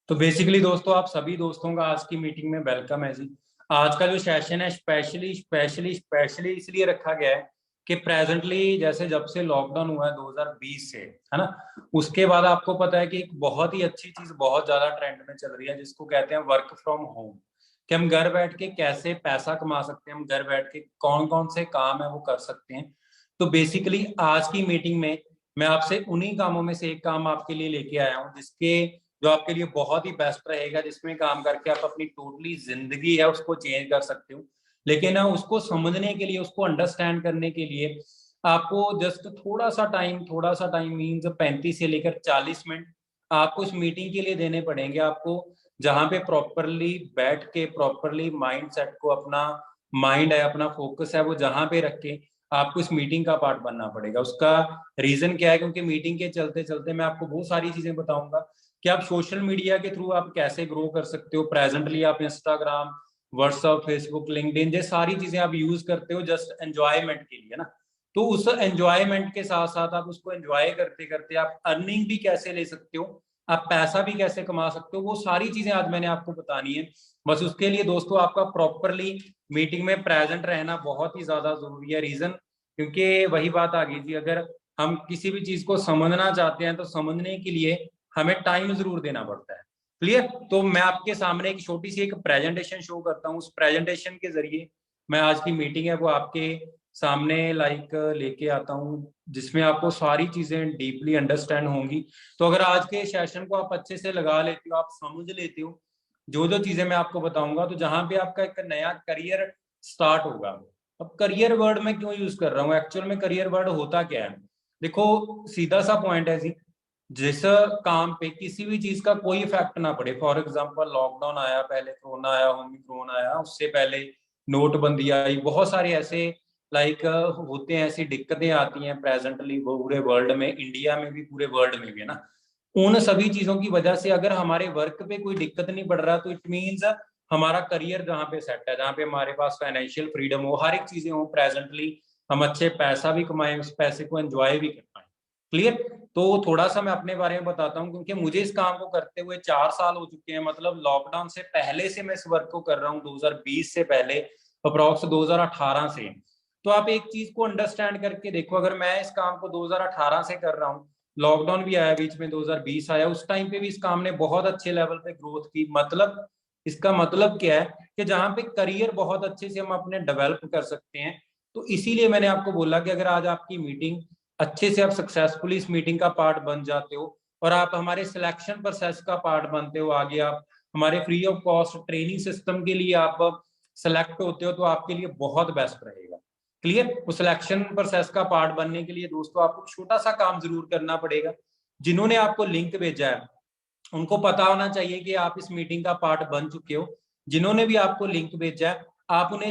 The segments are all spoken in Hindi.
तो बेसिकली दोस्तों, आप सभी दोस्तों का आज की मीटिंग में वेलकम है जी। आज का जो सेशन है स्पेशली स्पेशली स्पेशली इसलिए रखा गया है कि प्रेजेंटली जैसे जब से लॉकडाउन हुआ है 2020 से, है ना, उसके बाद आपको पता है कि एक बहुत ही अच्छी चीज बहुत ज्यादा ट्रेंड में चल रही है जिसको कहते हैं वर्क फ्रॉम होम। कि हम घर बैठ के कैसे पैसा कमा सकते हैं, हम घर बैठ के कौन कौन से काम है वो कर सकते हैं। तो बेसिकली आज की मीटिंग में मैं आपसे उन्हीं कामों में से एक काम आपके लिए लेके आया हूँ जिसके जो आपके लिए बहुत ही बेस्ट रहेगा, जिसमें काम करके आप अपनी टोटली जिंदगी है उसको चेंज कर सकते हो। लेकिन उसको समझने के लिए, उसको अंडरस्टैंड करने के लिए आपको जस्ट थोड़ा सा टाइम मीन्स 35 से लेकर 40 मिनट आपको इस मीटिंग के लिए देने पड़ेंगे आपको, जहां पे प्रॉपरली बैठ के प्रॉपरली माइंड सेट को, अपना माइंड है, अपना फोकस है वो जहां पे रख के आपको इस मीटिंग का पार्ट बनना पड़ेगा। उसका रीजन क्या है? क्योंकि मीटिंग के चलते चलते मैं आपको बहुत सारी चीजें बताऊंगा कि आप सोशल मीडिया के थ्रू आप कैसे ग्रो कर सकते हो। प्रेजेंटली आप इंस्टाग्राम, व्हाट्सएप, फेसबुक, लिंक्डइन, ये सारी चीजें आप यूज करते हो जस्ट एंजॉयमेंट के लिए ना। तो उस एंजॉयमेंट के साथ साथ आप उसको एंजॉय करते करते आप अर्निंग भी कैसे ले सकते हो, आप पैसा भी कैसे कमा सकते हो, वो सारी चीजें आज मैंने आपको बतानी है। बस उसके लिए दोस्तों आपका प्रॉपरली मीटिंग में प्रेजेंट रहना बहुत ही ज्यादा जरूरी है। रीजन क्योंकि वही बात आ गई थी, अगर हम किसी भी चीज को समझना चाहते हैं तो समझने के लिए हमें टाइम जरूर देना पड़ता है। क्लियर? तो मैं आपके सामने एक छोटी सी एक प्रेजेंटेशन शो करता हूँ। उस प्रेजेंटेशन के जरिए मैं आज की मीटिंग है वो आपके सामने लेके आता हूँ, जिसमें आपको सारी चीजें डीपली अंडरस्टैंड होंगी। तो अगर आज के सेशन को आप अच्छे से लगा लेते हो, आप समझ लेते हो जो जो चीजें मैं आपको बताऊंगा, तो जहां पे आपका एक नया करियर स्टार्ट होगा। अब करियर वर्ड मैं क्यों यूज कर रहा हूँ, एक्चुअल में करियर वर्ड होता क्या है? देखो, सीधा सा पॉइंट है जी, जिस काम पे किसी भी चीज का कोई इफेक्ट ना पड़े। फॉर एग्जांपल लॉकडाउन आया, पहले कोरोना आया, ओमिक्रॉन आया, उससे पहले नोटबंदी आई, बहुत सारे ऐसे होते हैं, ऐसी दिक्कतें आती हैं प्रेजेंटली पूरे वर्ल्ड में, इंडिया में भी, पूरे वर्ल्ड में भी, है ना। उन सभी चीजों की वजह से अगर हमारे वर्क पे कोई दिक्कत नहीं पड़ रहा तो इट मीन्स हमारा करियर जहाँ पे सेट है, जहाँ पे हमारे पास फाइनेंशियल फ्रीडम हो, हर एक चीजें हो प्रेजेंटली, हम अच्छे पैसा भी कमाएं, उस पैसे को एंजॉय भी कर पाए। क्लियर? तो थोड़ा सा मैं अपने बारे में बताता हूँ, क्योंकि मुझे इस काम को करते हुए 4 साल हो चुके हैं। मतलब लॉकडाउन से पहले से मैं इस वर्क को कर रहा हूँ, 2020 से पहले, अप्रोक्स 2018 से। तो आप एक चीज को अंडरस्टैंड करके देखो, अगर मैं इस काम को 2018 से कर रहा हूँ, लॉकडाउन भी आया बीच में, 2020 आया, उस टाइम पे भी इस काम ने बहुत अच्छे लेवल पे ग्रोथ की। मतलब इसका मतलब क्या है कि जहां पे करियर बहुत अच्छे से हम अपने डेवलप कर सकते हैं। तो इसीलिए मैंने आपको बोला कि अगर आज आपकी मीटिंग अच्छे से, आप सक्सेसफुली इस मीटिंग का पार्ट बन जाते हो और आप हमारे सिलेक्शन प्रोसेस का पार्ट बनते हो, आगे आप हमारे free of cost training system के लिए आप सेलेक्ट होते हो, तो आपके लिए बहुत बेस्ट रहेगा। क्लियर? उस सिलेक्शन प्रोसेस का पार्ट बनने के लिए दोस्तों आपको छोटा सा काम जरूर करना पड़ेगा। जिन्होंने आपको लिंक भेजा है उनको पता होना चाहिए कि आप इस मीटिंग का पार्ट बन चुके हो। जिन्होंने भी आपको लिंक भेजा है, आप उन्हें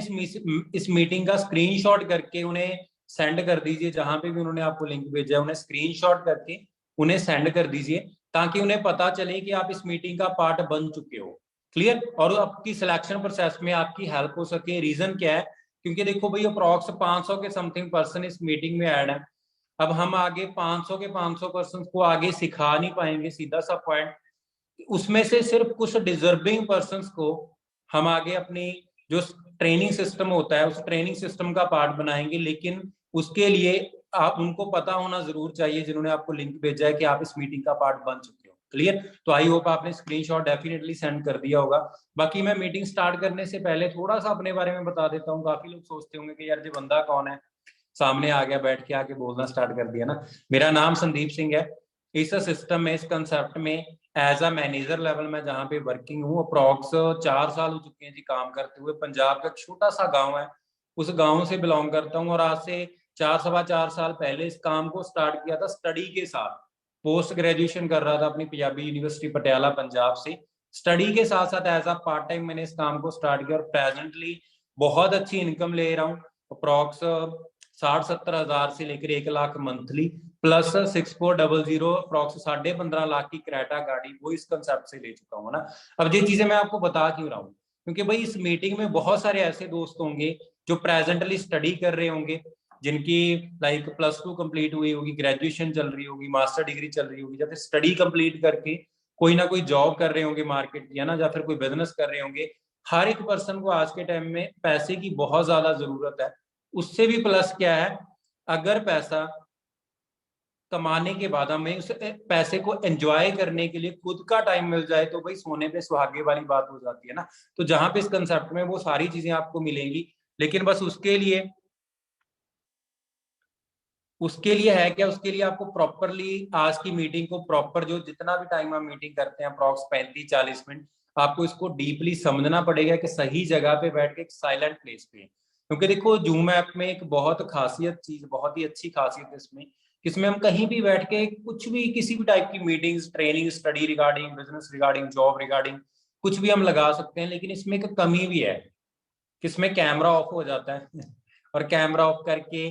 इस मीटिंग का स्क्रीनशॉट करके उन्हें सेंड कर दीजिए। जहां पे भी उन्होंने आपको लिंक भेजा है उन्हें स्क्रीनशॉट करके उन्हें सेंड कर दीजिए, ताकि उन्हें पता चले कि आप इस मीटिंग का पार्ट बन चुके हो। क्लियर? और आपकी सिलेक्शन प्रोसेस में आपकी हेल्प हो सके। रीजन क्या है? क्योंकि देखो भाई, अप्रॉक्स 500 के समथिंग पर्सन इस मीटिंग में ऐड है। अब हम आगे 500 के 500 पर्सन को आगे सिखा नहीं पाएंगे, सीधा सा पॉइंट। उसमें से सिर्फ कुछ डिजर्विंग पर्संस को हम आगे अपनी जो ट्रेनिंग सिस्टम होता है उस ट्रेनिंग सिस्टम का पार्ट बनाएंगे। लेकिन उसके लिए आप उनको पता होना जरूर चाहिए जिन्होंने आपको लिंक भेजा है कि आप इस मीटिंग का पार्ट बन चुके हो। क्लियर? तो आई होप आपने स्क्रीनशॉट डेफिनेटली सेंड कर दिया होगा। बाकी मैं मीटिंग स्टार्ट करने से पहले थोड़ा सा अपने बारे में बता देता हूँ। काफी लोग सोचते होंगे कि यार ये बंदा कौन है, सामने आ गया, बैठ के आके बोलना स्टार्ट कर दिया ना। मेरा नाम संदीप सिंह है। इस सिस्टम में, इस कंसेप्ट में एज अ मैनेजर लेवल में जहाँ पे वर्किंग हूँ, अप्रॉक्स 4 साल हो चुके हैं जी काम करते हुए। पंजाब का एक छोटा सा गांव है, उस गांव से बिलोंग करता हूँ। और आज से 4 सवा 4 साल पहले इस काम को स्टार्ट किया था स्टडी के साथ। पोस्ट ग्रेजुएशन कर रहा था अपनी पंजाबी यूनिवर्सिटी पटियाला पंजाब से। स्टडी के साथ साथ एज अ पार्ट टाइम मैंने इस काम को स्टार्ट किया और प्रेजेंटली बहुत अच्छी इनकम ले रहा हूँ। अप्रॉक्स 60-70 हजार से लेकर 1 lakh monthly, plus 6400 approx 15.5 lakh की क्रेटा गाड़ी, वो इस कंसेप्ट से ले चुका हूँ ना। अब ये चीजें मैं आपको बता क्यों रहा हूँ? क्योंकि भाई इस मीटिंग में बहुत सारे ऐसे दोस्त होंगे जो प्रेजेंटली स्टडी कर रहे होंगे, जिनकी +2 कंप्लीट हुई होगी, ग्रेजुएशन चल रही होगी, मास्टर डिग्री चल रही होगी, जब स्टडी कंप्लीट करके कोई ना कोई जॉब कर रहे होंगे मार्केट की, है ना, या फिर कोई बिजनेस कर रहे होंगे। हर एक पर्सन को आज के टाइम में पैसे की बहुत ज्यादा जरूरत है। उससे भी प्लस क्या है, अगर पैसा कमाने के बाद हमें उस पैसे को एंजॉय करने के लिए खुद का टाइम मिल जाए तो भाई सोने पे सुहागे वाली बात हो जाती है ना। तो जहां पे इस कंसेप्ट में वो सारी चीजें आपको मिलेंगी, लेकिन बस उसके लिए है क्या, उसके लिए आपको प्रॉपरली आज की मीटिंग को प्रॉपर, जो जितना भी टाइम हम मीटिंग करते हैं अप्रॉक्स 35-40 मिनट, आपको इसको डीपली समझना पड़ेगा कि सही जगह पे बैठ के एक साइलेंट प्लेस पे। क्योंकि देखो जूम ऐप में एक बहुत खासियत चीज, बहुत ही अच्छी खासियत है इसमें, इसमें हम कहीं भी बैठ के कुछ भी, किसी भी टाइप की meetings, training, study regarding business, regarding job, regarding कुछ भी हम लगा सकते हैं। लेकिन इसमें एक कमी भी है कि इसमें कैमरा ऑफ हो जाता है और कैमरा ऑफ करके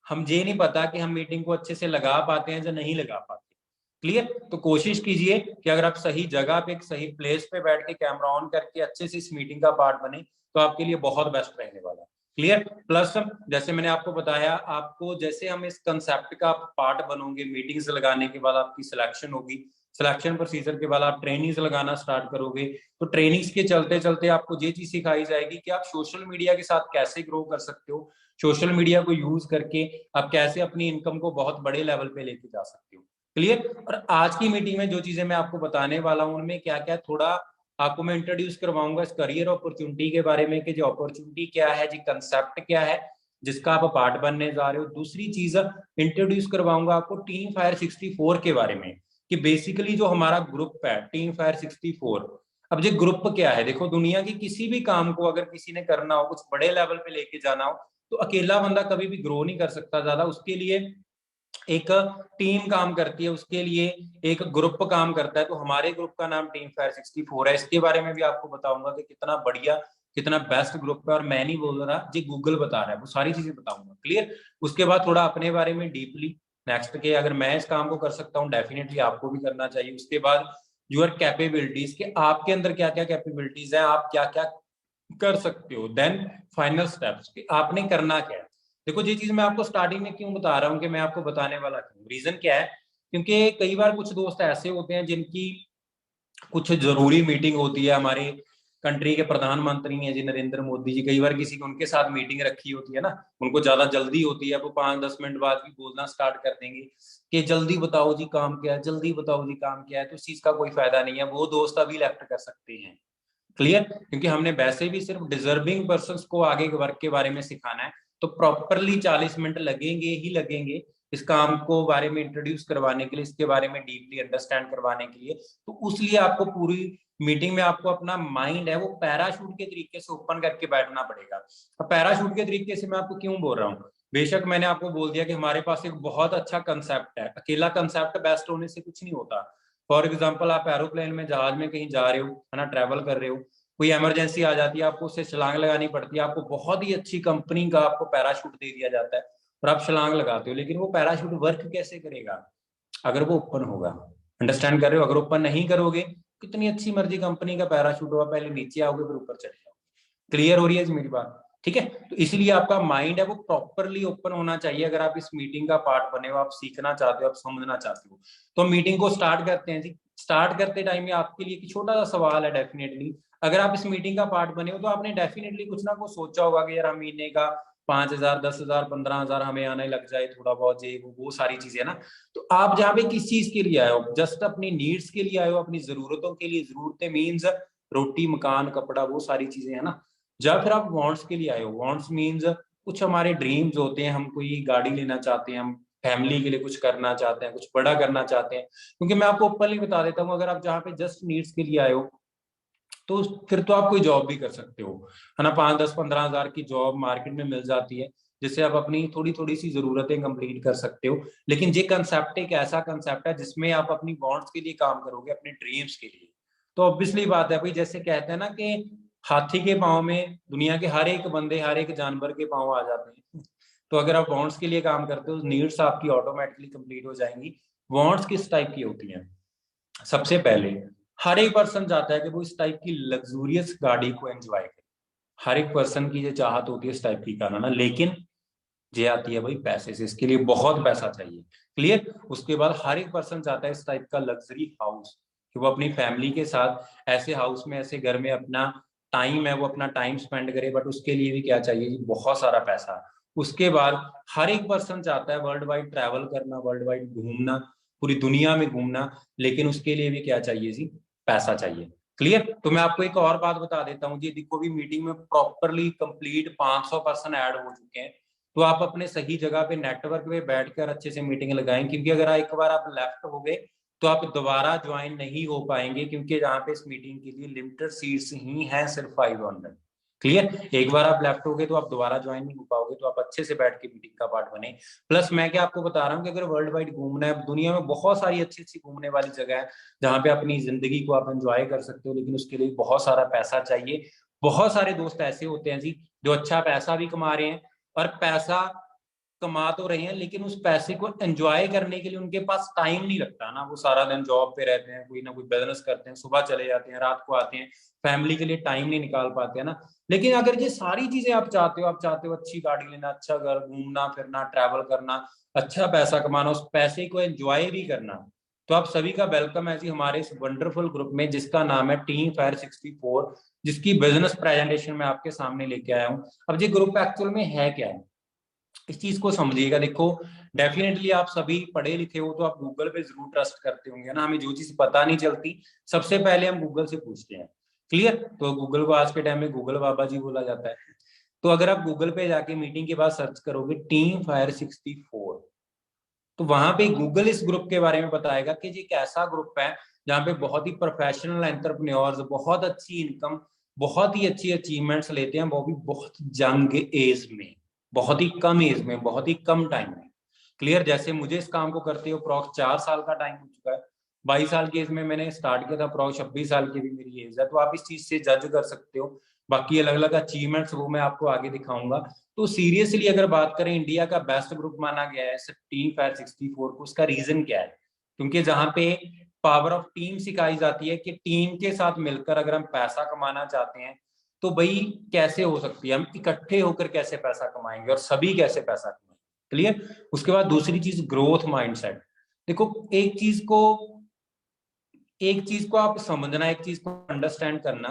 हम ये नहीं पता कि हम मीटिंग को अच्छे से लगा पाते हैं या नहीं लगा पाते। क्लियर? तो कोशिश कीजिए कि अगर आप सही जगह पे, एक सही प्लेस पे बैठ के कैमरा ऑन करके अच्छे से इस मीटिंग का पार्ट बने तो आपके लिए बहुत बेस्ट रहने वाला है। क्लियर? प्लस जैसे मैंने आपको बताया, आपको जैसे हम इस कंसेप्ट का पार्ट बनोगे, मीटिंग्स लगाने के बाद आपकी सिलेक्शन होगी, सिलेक्शन प्रोसीजर के बाद आप ट्रेनिंग्स लगाना स्टार्ट करोगे, तो ट्रेनिंग्स के चलते चलते आपको ये चीज सिखाई जाएगी कि आप सोशल मीडिया के साथ कैसे ग्रो कर सकते हो, सोशल मीडिया को यूज करके आप कैसे अपनी इनकम को बहुत बड़े लेवल पे लेके जा सकते हो। क्लियर? और आज की मीटिंग में जो चीजें मैं आपको बताने वाला हूं उनमें क्या क्या, थोड़ा आपको मैं इंट्रोड्यूस करवाऊंगा इस करियर अपॉर्चुनिटी के बारे में कि जो अपॉर्चुनिटी क्या है जी, कंसेप्ट क्या है जिसका आप पार्ट बनने जा रहे हो। दूसरी चीज इंट्रोड्यूस करवाऊंगा आपको टीम फायर 64 के बारे में, कि बेसिकली जो हमारा ग्रुप है टीम फायर 64। अब ये ग्रुप क्या है, देखो दुनिया की किसी भी काम को अगर किसी ने करना हो, कुछ बड़े लेवल पे लेके जाना हो, तो अकेला बंदा कभी भी ग्रो नहीं कर सकता ज्यादा। उसके लिए एक टीम काम करती है, उसके लिए एक ग्रुप काम करता है। तो हमारे ग्रुप का नाम टीम फायर 64 है। इसके बारे में भी आपको बताऊंगा कि कितना बढ़िया, कितना बेस्ट ग्रुप है, और मैं नहीं बोल रहा, जी गूगल बता रहा है, वो सारी चीजें बताऊंगा। क्लियर? उसके बाद थोड़ा अपने बारे में डीपली नेक्स्ट के, अगर मैं इस काम को कर सकता हूँ डेफिनेटली आपको भी करना चाहिए। उसके बाद यूर कैपेबिलिटीज, के आपके अंदर क्या क्या कैपेबिलिटीज है, आप क्या क्या कर सकते हो। देन फाइनल स्टेप्स, कि आपने करना क्या है। देखो ये चीज मैं आपको स्टार्टिंग में क्यों बता रहा हूँ कि मैं आपको बताने वाला क्यों, रीजन क्या है, क्योंकि कई बार कुछ दोस्त ऐसे होते हैं जिनकी कुछ जरूरी मीटिंग होती है, हमारे कंट्री के प्रधानमंत्री हैं जी नरेंद्र मोदी जी, कई बार किसी को उनके साथ मीटिंग रखी होती है ना, उनको ज्यादा जल्दी होती है, वो 5-10 मिनट बाद भी बोलना स्टार्ट कर देंगे कि जल्दी बताओ जी काम क्या है, जल्दी बताओ जी काम क्या है। तो इस चीज का कोई फायदा नहीं है, वो दोस्त अभी लेफ्ट कर सकते हैं। क्लियर? क्योंकि हमने वैसे भी सिर्फ डिजर्विंग पर्सन को आगे के वर्क के बारे में सिखाना है, तो प्रॉपरली 40 मिनट लगेंगे ही लगेंगे इस काम को बारे में इंट्रोड्यूस करवाने के लिए, इसके बारे में डीपली अंडरस्टैंड करवाने के लिए। तो उसलिए आपको पूरी मीटिंग में आपको अपना माइंड है वो पैराशूट के तरीके से ओपन करके बैठना पड़ेगा। अब पैराशूट के तरीके से मैं आपको क्यों बोल रहा हूँ, बेशक मैंने आपको बोल दिया कि हमारे पास एक बहुत अच्छा कंसेप्ट है, अकेला कंसेप्ट बेस्ट होने से कुछ नहीं होता। फॉर एग्जाम्पल आप एरोप्लेन में, जहाज में कहीं जा रहे हो, है ना, ट्रैवल कर रहे हो, कोई इमरजेंसी आ जाती है, आपको उससे छलांग लगानी पड़ती है, आपको बहुत ही अच्छी कंपनी का आपको पैराशूट दे दिया जाता है और आप छलांग लगाते हो, लेकिन वो पैराशूट वर्क कैसे करेगा अगर वो ओपन होगा। अंडरस्टैंड कर रहे हो? अगर ओपन नहीं करोगे, कितनी अच्छी मर्जी कंपनी का पैराशूट होगा, पहले नीचे आओगे फिर ऊपर चले जाओगे। क्लियर हो रही है मेरी बात? ठीक है? तो इसलिए आपका माइंड है वो प्रॉपरली ओपन होना चाहिए अगर आप इस मीटिंग का पार्ट बने हो, आप सीखना चाहते हो, आप समझना चाहते हो। तो मीटिंग को स्टार्ट करते हैं जी। स्टार्ट करते टाइम में आपके लिए एक छोटा सा सवाल है, डेफिनेटली अगर आप इस मीटिंग का पार्ट बने हो तो आपने डेफिनेटली कुछ ना कुछ सोचा होगा कि यार हम महीने का 5,000, 10,000, 15,000 हमें आने लग जाए, थोड़ा बहुत ये वो सारी चीजें ना। तो आप जहाँ पे किस चीज के लिए आए हो, जस्ट अपनी नीड्स के लिए आए हो, अपनी जरूरतों के लिए, जरूरतें मीन्स रोटी, मकान, कपड़ा, वो सारी चीजें है ना। या फिर आप वांट्स के लिए आए हो, वांट्स मीन्स कुछ हमारे ड्रीम्स होते हैं, हम कोई गाड़ी लेना चाहते हैं, हम फैमिली के लिए कुछ करना चाहते हैं, कुछ बड़ा करना चाहते हैं। क्योंकि मैं आपको ओपनली बता देता हूँ, अगर आप जहाँ पे जस्ट नीड्स के लिए आए हो तो फिर तो आप कोई जॉब भी कर सकते हो, है ना। 5, 10, 15 हजार की जॉब मार्केट में मिल जाती है, जिससे आप अपनी थोड़ी थोड़ी सी जरूरतें कंप्लीट कर सकते हो। लेकिन ये कंसेप्ट एक ऐसा कंसेप्ट है जिसमें आप अपनी वांट्स के लिए काम करोगे, अपने ड्रीम्स के लिए। तो ऑब्वियसली बात है भाई, जैसे कहते हैं ना कि हाथी के पाँव में दुनिया के हर एक बंदे, हर एक जानवर के पाँव आ जाते हैं। तो अगर आप वांट्स के लिए काम करते हो, नीड्स आपकी ऑटोमेटिकली कंप्लीट हो जाएंगी। वांट्स किस टाइप की होती हैं? सबसे पहले हर एक पर्सन चाहता है कि वो इस टाइप की लग्जूरियस गाड़ी को एंजॉय करे। हर एक पर्सन की जो चाहत होती है इस टाइप की कार ना, लेकिन ये आती है भाई पैसे से, इसके लिए बहुत पैसा चाहिए। क्लियर? उसके बाद हर एक पर्सन चाहता है इस टाइप का लग्जरी हाउस, कि वो अपनी फैमिली के साथ ऐसे हाउस में, ऐसे घर में अपना टाइम है वो अपना टाइम स्पेंड करे। बट उसके लिए भी क्या चाहिए जी, बहुत सारा पैसा। उसके बाद हर एक पर्सन चाहता है वर्ल्ड वाइड ट्रैवल करना, वर्ल्ड वाइड घूमना, पूरी दुनिया में घूमना, लेकिन उसके लिए भी क्या चाहिए जी, पैसा चाहिए। क्लियर? तो मैं आपको एक और बात बता देता हूँ जी, देखो भी मीटिंग में प्रॉपरली कंप्लीट 500 पर्सन ऐड हो चुके हैं, तो आप अपने सही जगह पे नेटवर्क पे बैठकर अच्छे से मीटिंग लगाएं, क्योंकि अगर एक बार आप लेफ्ट हो गए तो आप दोबारा ज्वाइन नहीं हो पाएंगे, क्योंकि जहाँ पे इस मीटिंग के लिए लिमिटेड सीट्स ही हैं, सिर्फ 500। क्लियर? एक बार आप लेफ्ट हो गए तो आप दोबारा ज्वाइन नहीं हो पाओगे, तो आप अच्छे से बैठ के मीटिंग का पार्ट बने। प्लस मैं क्या आपको बता रहा हूँ कि अगर वर्ल्ड वाइड घूमना है, दुनिया में बहुत सारी अच्छी अच्छी घूमने वाली जगह है जहाँ पे अपनी जिंदगी को आप एंजॉय कर सकते हो, लेकिन उसके लिए बहुत सारा पैसा चाहिए। बहुत सारे दोस्त ऐसे होते हैं जी जो अच्छा पैसा भी कमा रहे हैं, और पैसा कमा तो रहे हैं, लेकिन उस पैसे को एंजॉय करने के लिए उनके पास टाइम नहीं लगता ना। वो सारा दिन जॉब पे रहते हैं, कोई ना कोई बिजनेस करते हैं, सुबह चले जाते हैं, रात को आते हैं, फैमिली के लिए टाइम नहीं निकाल पाते हैं ना। लेकिन अगर ये सारी चीजें आप चाहते हो, आप चाहते हो अच्छी गाड़ी लेना, अच्छा घर, घूमना फिरना, ट्रैवल करना, अच्छा पैसा कमाना, उस पैसे को एंजॉय भी करना, तो आप सभी का वेलकम है जी हमारे इस वंडरफुल ग्रुप में, जिसका नाम है टीम फायर 64, जिसकी बिजनेस प्रेजेंटेशन मैं आपके सामने लेके आया हूँ। अब ये ग्रुप एक्चुअल में है क्या है, इस चीज को समझिएगा। देखो, डेफिनेटली आप सभी पढ़े लिखे हो तो आप गूगल पे जरूर ट्रस्ट करते होंगे ना। हमें जो चीज पता नहीं चलती, सबसे पहले हम गूगल से पूछते हैं। क्लियर? तो गूगल को आज के टाइम में गूगल बाबा जी बोला जाता है। तो अगर आप गूगल पे जाके मीटिंग के बाद सर्च करोगे टीम फायर 64, तो वहां पे गूगल इस ग्रुप के बारे में बताएगा कि ये एक ऐसा ग्रुप है जहाँ पे बहुत ही प्रोफेशनल एंटरप्रेन्योर्स बहुत अच्छी इनकम, बहुत ही अच्छी अचीवमेंट्स लेते हैं, वो भी बहुत यंग एज में, बहुत ही कम एज में, बहुत ही कम टाइम में। क्लियर? जैसे मुझे इस काम को करते हो अप्रॉक्स 4 साल का टाइम हो चुका है, 22 साल की एज में मैंने स्टार्ट किया था, अप्रॉक्स 26 साल की भी मेरी एज है, तो आप इस चीज से जज कर सकते हो। बाकी अलग अलग अचीवमेंट्स वो मैं आपको आगे दिखाऊंगा। तो सीरियसली अगर बात करें, इंडिया का बेस्ट ग्रुप माना गया है टीम फायर 64 को। उसका रीजन क्या है? क्योंकि जहां पे पावर ऑफ टीम सिखाई जाती है कि टीम के साथ मिलकर अगर हम पैसा कमाना चाहते हैं तो भाई कैसे हो सकती है, हम इकट्ठे होकर कैसे पैसा कमाएंगे और सभी कैसे पैसा कमाएंगे। क्लियर? उसके बाद दूसरी चीज ग्रोथ माइंडसेट। देखो, एक चीज को आप समझना, एक चीज को अंडरस्टैंड करना,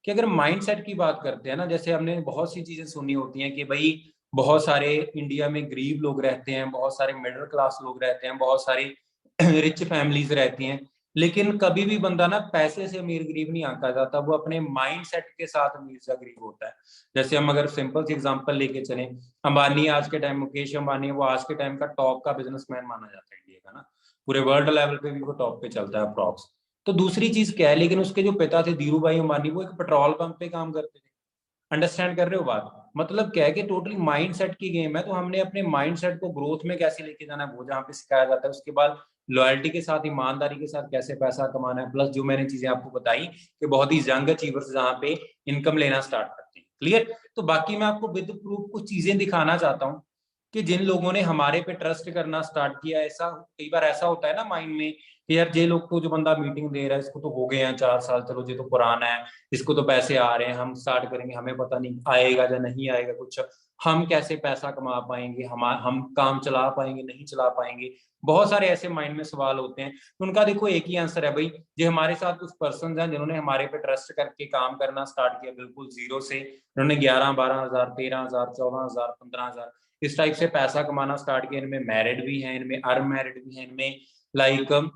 कि अगर माइंडसेट की बात करते हैं ना, जैसे हमने बहुत सी चीजें सुनी होती हैं कि भाई बहुत सारे इंडिया में गरीब लोग रहते हैं, बहुत सारे मिडिल क्लास लोग रहते हैं, बहुत सारी रिच फैमिलीज रहती हैं, लेकिन कभी भी बंदा ना पैसे से अमीर गरीब नहीं आंका जाता, वो अपने माइंडसेट के साथ अमीर से गरीब होता है। जैसे हम अगर सिंपल सी एग्जांपल लेके चलें, अंबानी आज के टाइम, मुकेश अंबानी है, वो आज के टाइम का टॉप का बिजनेसमैन माना जाता है इंडिया का ना, पूरे वर्ल्ड लेवल पे भी वो टॉप पे चलता है अप्रॉक्स। तो दूसरी चीज क्या है, लेकिन उसके जो पिता थे धीरू भाई अंबानी, वो एक पेट्रोल पंप पे काम करते थे। अंडरस्टैंड कर रहे हो बात? मतलब क्या है कि टोटली माइंडसेट की गेम है। तो हमने अपने माइंडसेट को ग्रोथ में कैसे लेके जाना है वो जहाँ पे सिखाया जाता है। उसके बाद लॉयल्टी के साथ, ईमानदारी के साथ कैसे पैसा कमाना है, प्लस जो मैंने चीजें आपको बताई कि बहुत ही यंग अचीवर्स जहाँ पे इनकम लेना स्टार्ट करते हैं। क्लियर? तो बाकी मैं आपको विद प्रूफ कुछ चीजें दिखाना चाहता हूँ कि जिन लोगों ने हमारे पे ट्रस्ट करना स्टार्ट किया। ऐसा कई बार ऐसा होता है ना माइंड में कि यार ये लोग तो, जो बंदा मीटिंग दे रहा है इसको तो हो गए हैं 4 साल, चलो ये तो पुराना है, इसको तो पैसे आ रहे हैं, हम स्टार्ट करेंगे, हमें पता नहीं आएगा या नहीं आएगा कुछ, हम कैसे पैसा कमा पाएंगे, हम काम चला पाएंगे नहीं चला पाएंगे। बहुत सारे ऐसे माइंड में सवाल होते हैं। तो उनका देखो एक ही आंसर है भाई, जो हमारे साथ कुछ पर्सन हैं जिन्होंने हमारे पे ट्रस्ट करके काम करना स्टार्ट किया बिल्कुल जीरो से, उन्होंने 11-12 हजार, 13 हजार, 14 हजार, 15 हजार इस टाइप से पैसा कमाना स्टार्ट किया। इनमें मैरिड भी हैं, इनमें अनमैरिड भी हैं, इनमें लाइक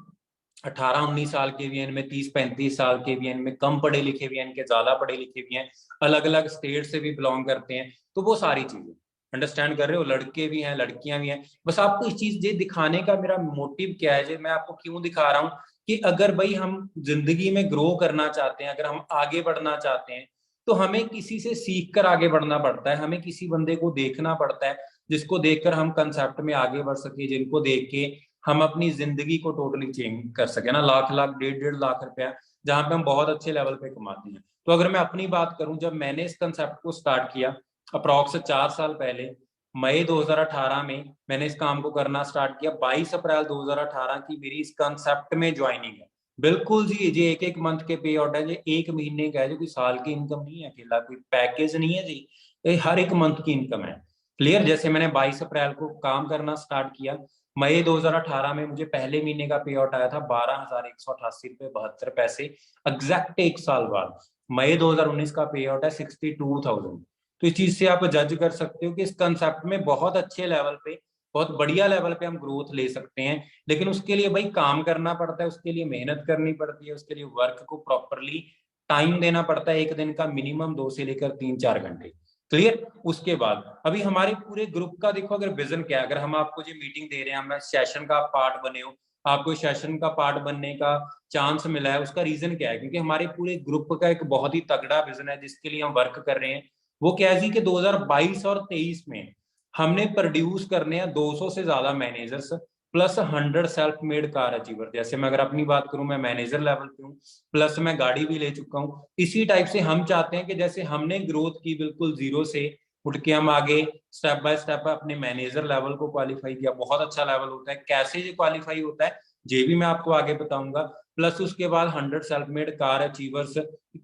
18-19 साल के भी हैं, इनमें 30-35 साल के भी हैं, इनमें कम पढ़े लिखे भी हैं, इनके ज्यादा पढ़े लिखे भी हैं, अलग अलग स्टेट से भी बिलोंग करते हैं। तो वो सारी चीजें अंडरस्टैंड कर रहे हो, लड़के भी हैं लड़कियां भी हैं। बस आपको इस चीज ये दिखाने का मेरा मोटिव क्या है, जो मैं आपको क्यों दिखा रहा हूँ, कि अगर भाई हम जिंदगी में ग्रो करना चाहते हैं, अगर हम आगे बढ़ना चाहते हैं, तो हमें किसी से सीख कर आगे बढ़ना पड़ता है। हमें किसी बंदे को देखना पड़ता है जिसको देखकर हम कंसेप्ट में आगे बढ़ सके, जिनको देख के हम अपनी जिंदगी को टोटली चेंज कर सके ना। लाख लाख 1.5 लाख रुपया जहां पे हम बहुत अच्छे लेवल पे कमाते हैं। तो अगर मैं अपनी बात करूं, जब मैंने इस कंसेप्ट को स्टार्ट किया अप्रॉक्स 4 साल पहले, मई 2018 में मैंने इस काम को करना स्टार्ट किया। 22 अप्रैल 2018 की मेरी इस कंसेप्ट में ज्वाइनिंग है। बिल्कुल जी, ये एक एक मंथ के पे आउट है, ये एक महीने का है, जो कोई साल की इनकम नहीं है, अकेला कोई पैकेज नहीं है जी, ये हर एक मंथ की इनकम है। क्लियर? जैसे मैंने 22 अप्रैल को काम करना स्टार्ट किया, मई 2018 में मुझे पहले महीने का पे आउट आया था 12,188 रुपए 72 पैसे, एग्जैक्ट 1 साल बाद। मई 2019 का पे आउट है 62,000। तो इस चीज से आप जज कर सकते हो कि इस कंसेप्ट में बहुत अच्छे लेवल पे, बहुत बढ़िया लेवल पे हम ग्रोथ ले सकते हैं। लेकिन उसके लिए भाई काम करना पड़ता है, उसके लिए मेहनत करनी पड़ती है, उसके लिए वर्क को प्रॉपरली टाइम देना पड़ता है, एक दिन का मिनिमम 2 से लेकर 3-4 घंटे। क्लियर। उसके बाद अभी हमारे पूरे ग्रुप का देखो अगर विजन क्या है, अगर हम आपको जो मीटिंग दे रहे हैं, हमें सेशन का पार्ट बने हो, आपको सेशन का पार्ट बनने का चांस मिला है, उसका रीजन क्या है? क्योंकि हमारे पूरे ग्रुप का एक बहुत ही तगड़ा विजन है जिसके लिए हम वर्क कर रहे हैं। वो क्या है जी कि 2022 और 23 में हमने प्रोड्यूस करने हैं 200 से ज्यादा managers plus 100 self made car achiever. जैसे मैं अगर अपनी बात करूं, मैं मैनेजर लेवल पे हूँ, प्लस मैं गाड़ी भी ले चुका हूँ। इसी टाइप से हम चाहते हैं कि जैसे हमने ग्रोथ की बिल्कुल जीरो से उठ के हम आगे स्टेप बाय स्टेप अपने मैनेजर लेवल को क्वालिफाई किया, बहुत अच्छा लेवल होता है। कैसे ये क्वालिफाई होता है ये भी मैं आपको आगे बताऊंगा। प्लस उसके बाद 100 सेल्फ मेड कार अचीवर्स,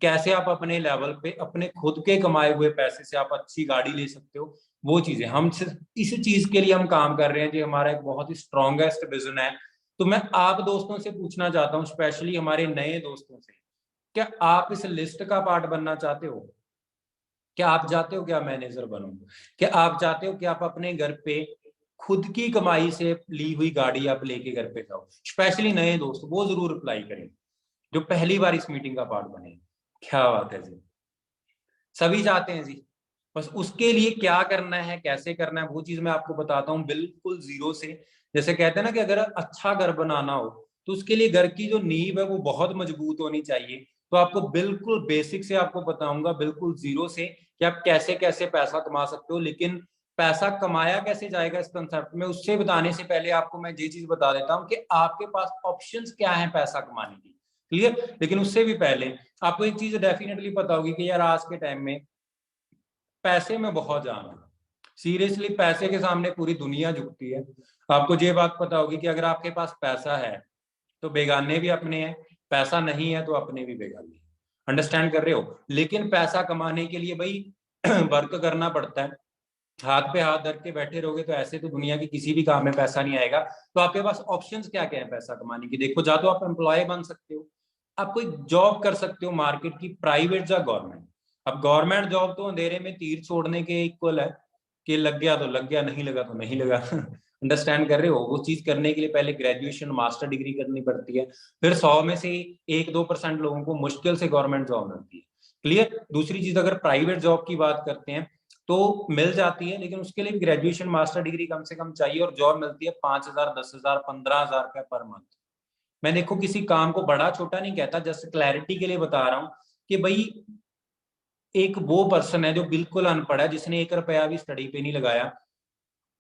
कैसे आप अपने लेवल पे अपने खुद के कमाए हुए पैसे से आप अच्छी गाड़ी ले सकते हो, वो चीजें हम सिर्फ इस चीज के लिए हम काम कर रहे हैं जो हमारा एक बहुत ही स्ट्रॉन्गेस्ट विजन है। तो मैं आप दोस्तों से पूछना चाहता हूँ, स्पेशली हमारे नए दोस्तों से, क्या आप इस लिस्ट का पार्ट बनना चाहते हो? क्या आप चाहते हो कि आप मैनेजर बनो? क्या आप चाहते हो कि आप अपने घर पे खुद की कमाई से ली हुई गाड़ी आप लेके घर पे जाओ? स्पेशली नए दोस्त वो जरूर अप्लाई करें जो पहली बार इस मीटिंग का पार्ट बने। क्या बात है जी, सभी चाहते हैं जी। बस उसके लिए क्या करना है, कैसे करना है, वो चीज मैं आपको बताता हूँ बिल्कुल जीरो से। जैसे कहते हैं ना कि अगर अच्छा घर बनाना हो तो उसके लिए घर की जो नींव है वो बहुत मजबूत होनी चाहिए। तो आपको बिल्कुल बेसिक से आपको बताऊंगा बिल्कुल जीरो से कि आप कैसे कैसे पैसा कमा सकते हो। लेकिन पैसा कमाया कैसे जाएगा इस कंसेप्ट में, उससे बताने से पहले आपको मैं ये चीज बता देता हूँ कि आपके पास ऑप्शंस क्या है पैसा कमाने की। क्लियर। लेकिन उससे भी पहले आपको एक चीज डेफिनेटली पता होगी कि यार आज के टाइम में पैसे में बहुत जान है। सीरियसली पैसे के सामने पूरी दुनिया झुकती है। आपको ये बात पता होगी कि अगर आपके पास पैसा है तो बेगाने भी अपने हैं, पैसा नहीं है तो अपने भी बेगाने हैं। अंडरस्टैंड कर रहे हो? लेकिन पैसा कमाने के लिए भाई वर्क करना पड़ता है। हाथ पे हाथ धर के बैठे रहोगे तो ऐसे तो दुनिया की किसी भी काम में पैसा नहीं आएगा। तो आपके पास ऑप्शंस क्या क्या है पैसा कमाने की? देखो, जा तो आप एम्प्लॉय बन सकते हो, आप कोई जॉब कर सकते हो मार्केट की, प्राइवेट या गवर्नमेंट। अब गवर्नमेंट जॉब तो अंधेरे में तीर छोड़ने के इक्वल है कि लग गया तो लग गया, नहीं लगा तो नहीं लगा। अंडरस्टैंड कर रहे हो? वो चीज करने के लिए पहले ग्रेजुएशन मास्टर डिग्री करनी पड़ती है। फिर 100 में से 1-2% लोगों को मुश्किल से गवर्नमेंट जॉब मिलती है। क्लियर। दूसरी चीज, अगर प्राइवेट जॉब की बात करते हैं तो मिल जाती है, लेकिन उसके लिए ग्रेजुएशन मास्टर डिग्री कम से कम चाहिए और जॉब मिलती है 5,000 10,000 15,000 रुपया पर मंथ। मैं देखो किसी काम को बड़ा छोटा नहीं कहता, जस्ट क्लैरिटी के लिए बता रहा हूँ कि भाई एक वो पर्सन है जो बिल्कुल अनपढ़ है, जिसने 1 रुपया भी स्टडी पे नहीं लगाया,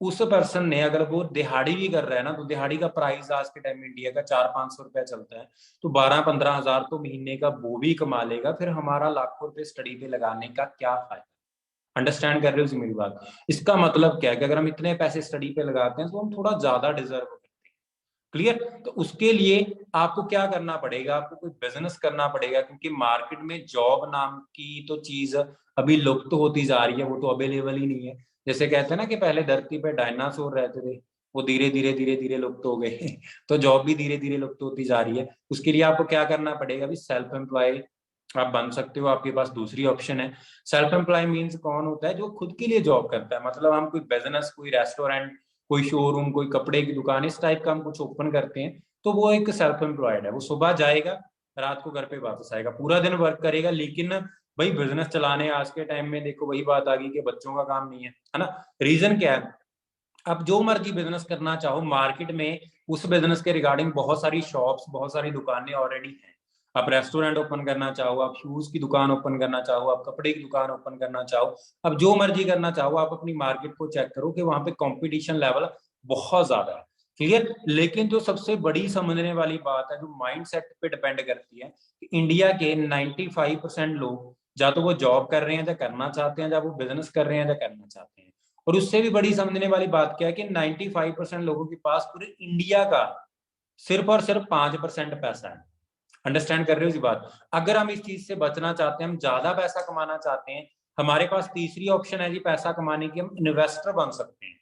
उस पर्सन ने अगर वो दिहाड़ी भी कर रहा है ना, तो दिहाड़ी का प्राइस आज के टाइम में इंडिया का 400-500 रुपया चलता है। तो 12-15 हजार तो महीने का वो भी कमा लेगा, फिर हमारा लाखों रुपए स्टडी पे लगाने का क्या फायदा? अंडरस्टैंड कर रहे हो जी मेरी बात? इसका मतलब क्या है कि अगर हम इतने पैसे स्टडी पे लगाते हैं तो हम थोड़ा ज्यादा डिजर्व करते हैं। क्लियर। तो उसके लिए आपको क्या करना पड़ेगा? आपको कोई बिजनेस करना पड़ेगा, क्योंकि मार्केट में जॉब नाम की तो चीज अभी लुप्त तो होती जा रही है, वो तो अवेलेबल ही नहीं है। जैसे कहते हैं ना कि पहले धरती पे डायनासोर रहते थे, वो धीरे धीरे धीरे धीरे लुप्त हो गए। तो जॉब भी धीरे धीरे लुप्त होती जा रही है। उसके लिए आपको क्या करना पड़ेगा? अभी सेल्फ एम्प्लॉय आप बन सकते हो, आपके पास दूसरी ऑप्शन है। सेल्फ एम्प्लॉय मीन्स कौन होता है? जो खुद के लिए जॉब करता है। मतलब हम कोई बिजनेस, कोई रेस्टोरेंट, कोई शोरूम, कोई कपड़े की दुकान, इस टाइप का हम कुछ ओपन करते हैं तो वो एक सेल्फ एम्प्लॉयड है। वो सुबह जाएगा, रात को घर पे वापस आएगा, पूरा दिन वर्क करेगा। लेकिन भाई बिजनेस चलाने आज के टाइम में देखो वही बात आ गई कि बच्चों का काम नहीं है ना। रीजन क्या है? आप जो मर्जी बिजनेस करना चाहो मार्केट में, उस बिजनेस के रिगार्डिंग बहुत सारी शॉप्स, बहुत सारी दुकानें ऑलरेडी हैं। आप रेस्टोरेंट ओपन करना चाहो, आप शूज की दुकान ओपन करना चाहो, आप कपड़े की दुकान ओपन करना चाहो, आप जो मर्जी करना चाहो, आप अपनी मार्केट को चेक करो कि वहां पे कंपटीशन लेवल बहुत ज्यादा है। क्लियर। लेकिन जो सबसे बड़ी समझने वाली बात है, जो माइंड सेट पे डिपेंड करती है, कि इंडिया के 95% लोग या तो वो जॉब कर रहे हैं या करना चाहते हैं, या वो बिजनेस कर रहे हैं या करना चाहते हैं। और उससे भी बड़ी समझने वाली बात क्या है कि 95% लोगों के पास पूरे इंडिया का सिर्फ और सिर्फ 5% पैसा है। अंडरस्टैंड कर रहे हो जी बात? अगर हम इस चीज से बचना चाहते हैं, हम ज्यादा पैसा कमाना चाहते हैं, हमारे पास तीसरी ऑप्शन है जी पैसा कमाने की, हम इन्वेस्टर बन सकते हैं।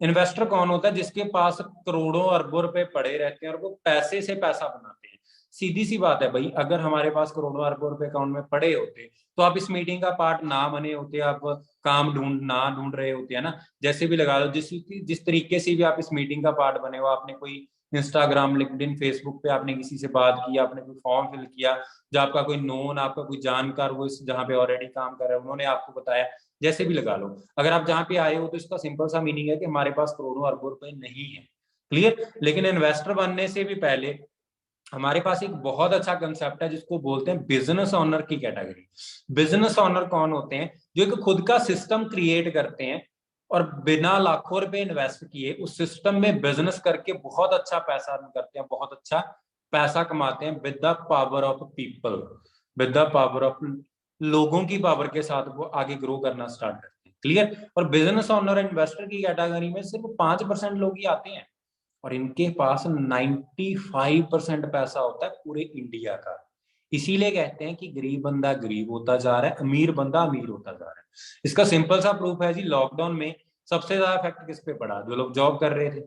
इन्वेस्टर कौन होता है? जिसके पास करोड़ों अरबों रुपए पड़े रहते हैं और वो पैसे से पैसा बनाते हैं। सीधी सी बात है भाई, अगर हमारे पास करोड़ों अरबों रुपए अकाउंट में पड़े होते तो आप इस मीटिंग का पार्ट ना बने होते, आप काम ढूंढ रहे होते, है ना। जैसे भी लगा लो, जिस तरीके से भी आप इस मीटिंग का पार्ट बने हो, आपने कोई इंस्टाग्राम, लिंक्डइन, फेसबुक पे आपने किसी से बात की, आपने कोई फॉर्म फिल किया, जो आपका कोई नोन, आपका कोई जानकार, वो इस जहाँ पे ऑलरेडी काम कर रहे हैं, उन्होंने आपको बताया, जैसे भी लगा लो, अगर आप जहाँ पे आए हो तो इसका सिंपल सा मीनिंग है कि हमारे पास करोड़ों अरबों रुपए नहीं है। क्लियर? लेकिन इन्वेस्टर बनने से भी पहले हमारे पास एक बहुत अच्छा कंसेप्ट है जिसको बोलते हैं बिजनेस ओनर की कैटेगरी। बिजनेस ओनर कौन होते हैं? जो एक खुद का सिस्टम क्रिएट करते हैं और बिना लाखों रुपए इन्वेस्ट किए उस सिस्टम में बिजनेस करके बहुत अच्छा पैसा अर्न करते हैं, बहुत अच्छा पैसा कमाते हैं with the power of people, with the power of लोगों की पावर के साथ वो आगे ग्रो करना स्टार्ट करते हैं। क्लियर? और बिजनेस ओनर इन्वेस्टर की कैटेगरी में सिर्फ 5% लोग ही आते हैं और इनके पास 95% पैसा होता है पूरे इंडिया का। इसीलिए कहते हैं कि गरीब बंदा गरीब होता जा रहा है, अमीर बंदा अमीर होता जा रहा है। इसका सिंपल सा प्रूफ है जी, लॉकडाउन में सबसे ज्यादा इफेक्ट किस पे पड़ा? जो लोग जॉब कर रहे थे,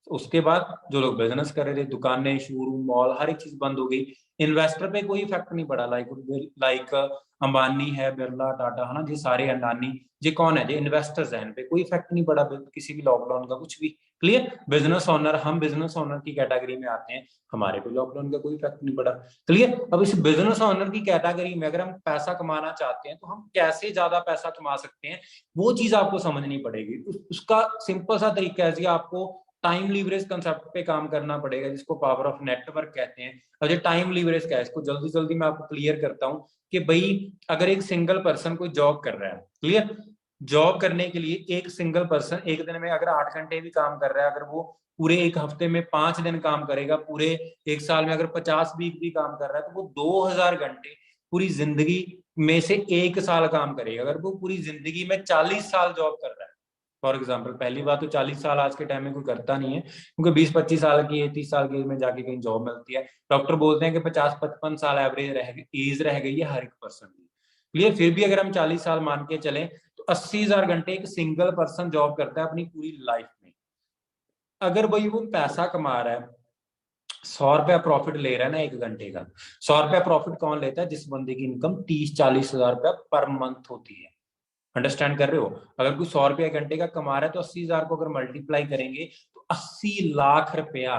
उसके बाद जो लोग बिजनेस कर रहे थे, दुकानें, शोरूम, मॉल, हर एक चीज बंद हो गई। इन्वेस्टर पे कोई इफेक्ट नहीं पड़ा। लाइक अंबानी है, बिरला, टाटा, है ना, ये सारे अडानी, ये कौन है? ये इन्वेस्टर्स हैं, इन पे कोई इफेक्ट नहीं पड़ा किसी भी लॉकडाउन का, कुछ भी। क्लियर? बिजनेस ओनर, हम बिजनेस ओनर की कैटेगरी में आते हैं, हमारे पे लॉकडाउन का कोई इफेक्ट नहीं पड़ा। क्लियर? अब इस बिजनेस ओनर की कैटेगरी में अगर हम पैसा कमाना चाहते हैं तो हम कैसे ज्यादा पैसा कमा सकते हैं, वो चीज आपको समझनी पड़ेगी। उसका सिंपल सा तरीका है जी, आपको टाइम लीवरेज कंसेप्ट पे काम करना पड़ेगा, जिसको पावर ऑफ नेटवर्क कहते हैं। अब ये टाइम लीवरेज क्या है, इसको जल्दी जल्दी मैं आपको क्लियर करता हूँ कि भाई अगर एक सिंगल पर्सन कोई जॉब कर रहा है, क्लियर, जॉब करने के लिए एक सिंगल पर्सन एक दिन में अगर 8 घंटे भी काम कर रहा है, अगर वो पूरे एक हफ्ते में 5 दिन काम करेगा, पूरे एक साल में अगर 50 वीक भी काम कर रहा है, तो वो 2000 घंटे पूरी जिंदगी में से एक साल काम करेगा। अगर वो पूरी जिंदगी में 40 साल जॉब कर रहा है, फॉर एग्जाम्पल, पहली बात तो 40 साल आज के टाइम में कोई करता नहीं है, क्योंकि 20-25 साल की 30 साल की एज में जाके कहीं जॉब मिलती है। डॉक्टर बोलते हैं कि 50-55 साल एवरेज एज रह गई है हर एक पर्सन की। क्लियर? फिर भी अगर हम 40 साल मान के चलें तो 80,000 घंटे एक सिंगल पर्सन जॉब करता है अपनी पूरी लाइफ में। अगर भाई वो पैसा कमा रहा है, 100 रुपया प्रॉफिट ले रहा है ना एक घंटे का, 100 रुपया प्रॉफिट कौन लेता है? जिस बंदे की इनकम 30-40 हजार रुपया पर मंथ होती है। अंडरस्टैंड कर रहे हो? अगर कोई 100 रुपया घंटे का कमा रहा है तो 80,000 को अगर मल्टीप्लाई करेंगे तो 80 लाख रुपया,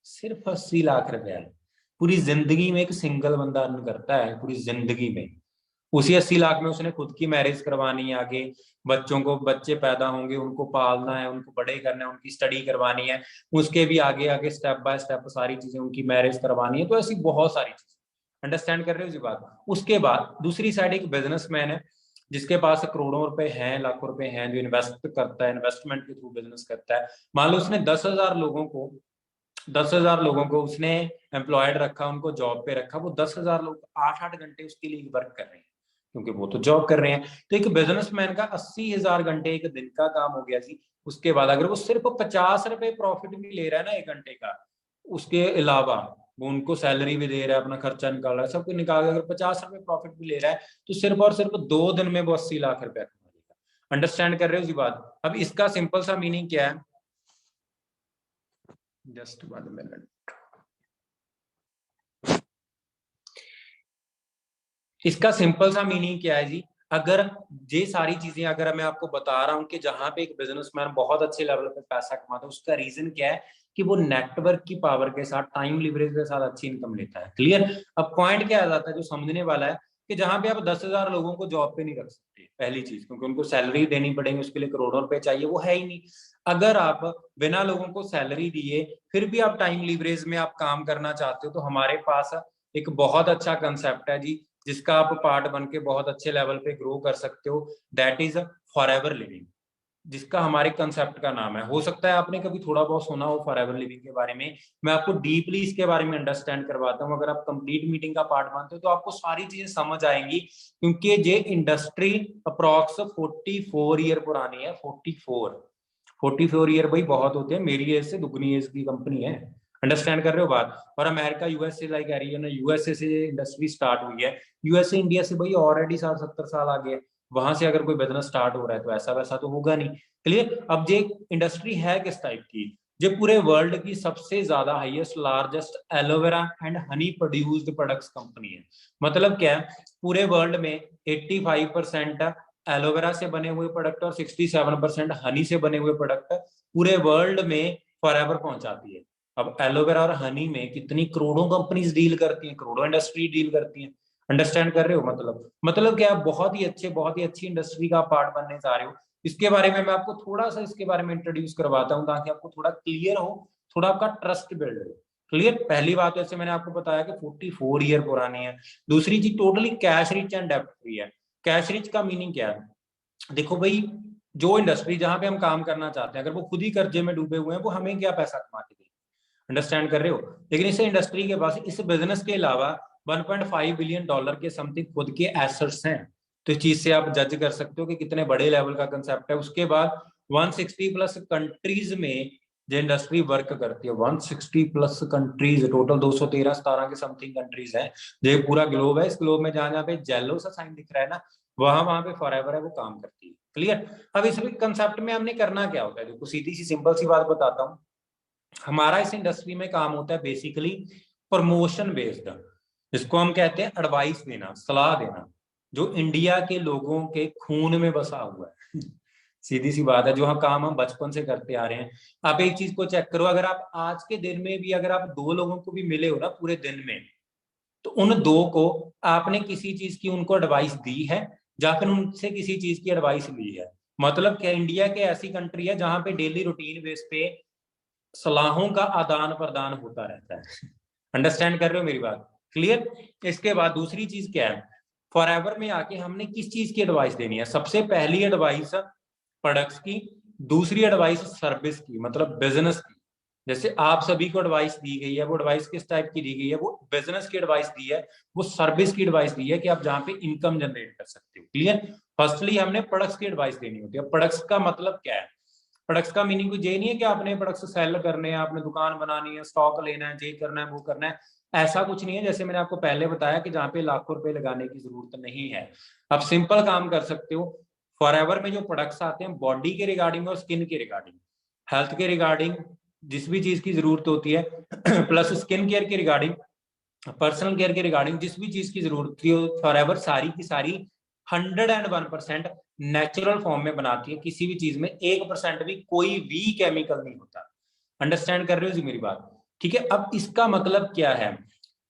सिर्फ 80 लाख रुपया पूरी जिंदगी में एक सिंगल बंदा अर्न करता है, पूरी जिंदगी में। उसी 80 लाख में उसने खुद की मैरिज करवानी है, आगे बच्चों को, बच्चे पैदा होंगे, उनको पालना है, उनको बड़े करना है, उनकी स्टडी करवानी है, उसके भी आगे आगे स्टेप बाय स्टेप सारी चीजें, उनकी मैरिज करवानी है, तो ऐसी बहुत सारी चीजें। अंडरस्टैंड कर रहे हो जी बात? उसके बाद दूसरी साइड एक बिजनेसमैन है जिसके पास करोड़ों रुपए हैं, लाखों रुपए हैं, जो इन्वेस्ट करता है, इन्वेस्टमेंट के थ्रू बिजनेस करता है। मान लो उसने 10,000 लोगों को उसने एम्प्लॉयड रखा, उनको जॉब पे रखा, वो 10,000 लोग 8-8 घंटे उसके लिए वर्क कर रहे हैं, क्योंकि वो तो जॉब कर रहे हैं। तो एक बिजनेसमैन का 80,000 घंटे एक दिन का काम हो गया जी। उसके बाद अगर वो सिर्फ 50 रुपए प्रॉफिट भी ले रहा है ना एक घंटे का, उसके अलावा वो उनको सैलरी भी दे रहा है, अपना खर्चा निकाल रहा है, सब कुछ निकाल, अगर 50 रुपए प्रॉफिट भी ले रहा है तो सिर्फ और सिर्फ 2 दिन में वो 80 लाख रुपया कमा लेगा। अंडरस्टैंड कर रहे हो जी बात? अब इसका सिंपल सा मीनिंग क्या है, जस्ट 1 मिनट। इसका सिंपल सा मीनिंग क्या है जी, अगर ये सारी चीजें अगर मैं आपको बता रहा हूं कि जहां पे एक बिजनेसमैन बहुत अच्छे लेवल पे पैसा कमाता है, उसका रीजन क्या है कि वो नेटवर्क की पावर के साथ, टाइम लिवरेज के साथ अच्छी इनकम लेता है। क्लियर? अब पॉइंट क्या आ जाता है जो समझने वाला है, कि जहां पे आप 10,000 लोगों को जॉब पे नहीं रख सकते, पहली चीज, क्योंकि उनको सैलरी देनी पड़ेगी, उसके लिए करोड़ों रुपए चाहिए, वो है ही नहीं। अगर आप बिना लोगों को सैलरी दिए फिर भी आप टाइम लिवरेज में आप काम करना चाहते हो, तो हमारे पास एक बहुत अच्छा कंसेप्ट है जी, जिसका आप पार्ट बन के बहुत अच्छे लेवल पे ग्रो कर सकते हो। दैट इज फॉरएवर लिविंग, जिसका हमारे कंसेप्ट का नाम है। हो सकता है आपने कभी थोड़ा बहुत सुना हो फॉरएवर लिविंग के बारे में, मैं आपको डीपली इसके बारे में अंडरस्टैंड करवाता हूँ। अगर आप कंप्लीट मीटिंग का पार्ट मानते हो तो आपको सारी चीजें समझ आएंगी, क्योंकि ये इंडस्ट्री अप्रॉक्स 44 ईयर पुरानी है। 44 ईयर भाई बहुत होते हैं, मेरी एज से दुगनी एज की कंपनी है। अंडरस्टैंड कर रहे हो बात? और America, USA, like area, USA से इंडस्ट्री स्टार्ट हुई है। यूएसए इंडिया से भाई ऑलरेडी 60-70 साल आगे है। वहां से अगर कोई बिजनेस स्टार्ट हो रहा है तो ऐसा वैसा तो होगा नहीं। क्लियर। अब ये इंडस्ट्री है किस टाइप की, जो पूरे वर्ल्ड की सबसे ज्यादा highest largest aloe vera and honey produced products company है। मतलब क्या है, पूरे वर्ल्ड में 85% एलोवेरा से बने हुए प्रोडक्ट और 67% हनी से बने हुए प्रोडक्ट पूरे वर्ल्ड में फॉरएवर पहुंचाती है। अब एलोवेरा और हनी में कितनी करोड़ों कंपनीज डील करती हैं, करोड़ों इंडस्ट्री डील करती हैं। अंडरस्टैंड कर रहे हो? मतलब क्या, बहुत ही अच्छे, बहुत ही अच्छी इंडस्ट्री का पार्ट बनने जा रहे हो। इसके बारे में मैं आपको थोड़ा सा इसके बारे में इंट्रोड्यूस करवाता हूँ ताकि आपको थोड़ा क्लियर हो, थोड़ा आपका ट्रस्ट बिल्ड हो। क्लियर। पहली बात जैसे मैंने आपको बताया कि 44 ईयर पुरानी है। दूसरी चीज, टोटली कैश रिच एंड डेप्ट फ्री है। कैश रिच का मीनिंग क्या है? देखो भाई, जो इंडस्ट्री जहां पे हम काम करना चाहते हैं, अगर वो खुद ही कर्जे में डूबे हुए हैं, वो हमें क्या पैसा कमा के देंगे? अंडरस्टैंड कर रहे हो? लेकिन इस इंडस्ट्री के पास, इस बिजनेस के अलावा 1.5 बिलियन डॉलर के समथिंग खुद के एसेट्स हैं। तो इस चीज से आप जज कर सकते हो कि कितने बड़े लेवल का कंसेप्ट है। उसके बाद 160 प्लस कंट्रीज में जो इंडस्ट्री वर्क करती है, 160 प्लस कंट्रीज, टोटल 213-17 के समथिंग कंट्रीज हैं। जो पूरा ग्लोब है, इस ग्लोब में जहां जहां पे जेलो सा साइन दिख रहा है ना, वहां वहां पे फॉरएवर है, वो काम करती है। क्लियर। अब इस कंसेप्ट में हमने करना क्या होता है, देखो सीधी सी सिंपल सी बात बताता हूँ। हमारा इस इंडस्ट्री में काम होता है बेसिकली प्रमोशन बेस्ड, जिसको हम कहते हैं एडवाइस देना, सलाह देना, जो इंडिया के लोगों के खून में बसा हुआ है। सीधी सी बात है, जो हम काम हम बचपन से करते आ रहे हैं। आप एक चीज को चेक करो, अगर आप आज के दिन में भी अगर आप दो लोगों को भी मिले हो ना पूरे दिन में, तो उन दो को आपने किसी चीज की उनको एडवाइस दी है या फिर उनसे किसी चीज की एडवाइस ली है। मतलब क्या, इंडिया के ऐसी कंट्री है जहां पे डेली रूटीन बेस पे सलाहों का आदान प्रदान होता रहता है। अंडरस्टैंड कर रहे हो मेरी बात? क्लियर। इसके बाद दूसरी चीज क्या है, फॉरएवर में आके हमने किस चीज की एडवाइस देनी है? सबसे पहली एडवाइस प्रोडक्ट्स की, दूसरी एडवाइस सर्विस की, मतलब बिजनेस की। जैसे आप सभी को एडवाइस दी गई है, वो एडवाइस किस टाइप की दी गई है? वो बिजनेस की एडवाइस दी है, वो सर्विस की एडवाइस दी है कि आप जहां पे इनकम जनरेट कर सकते हो। क्लियर। फर्स्टली हमने प्रोडक्ट्स की एडवाइस देनी होती है। प्रोडक्ट्स का मतलब क्या है? प्रोडक्ट्स का मीनिंग कुछ ये नहीं है कि आपने प्रोडक्ट्स सेल करने हैं, आपने दुकान बनानी है, स्टॉक लेना है, ये करना है, वो करना है। ऐसा कुछ नहीं है। जैसे मैंने आपको पहले बताया कि जहाँ पे लाखों रुपए लगाने की जरूरत नहीं है, आप सिंपल काम कर सकते हो। फॉरएवर में जो प्रोडक्ट्स आते हैं बॉडी के रिगार्डिंग और स्किन के रिगार्डिंग, हेल्थ के रिगार्डिंग, जिस भी चीज की जरूरत होती है प्लस स्किन केयर के रिगार्डिंग, पर्सनल केयर के रिगार्डिंग, जिस भी चीज की जरूरत हो, फॉरएवर सारी की सारी 101% नेचुरल फॉर्म में बनाती है। किसी भी चीज में 1% भी कोई भी केमिकल नहीं होता। अंडरस्टैंड कर रहे हो जी मेरी बात? ठीक है। अब इसका मतलब क्या है,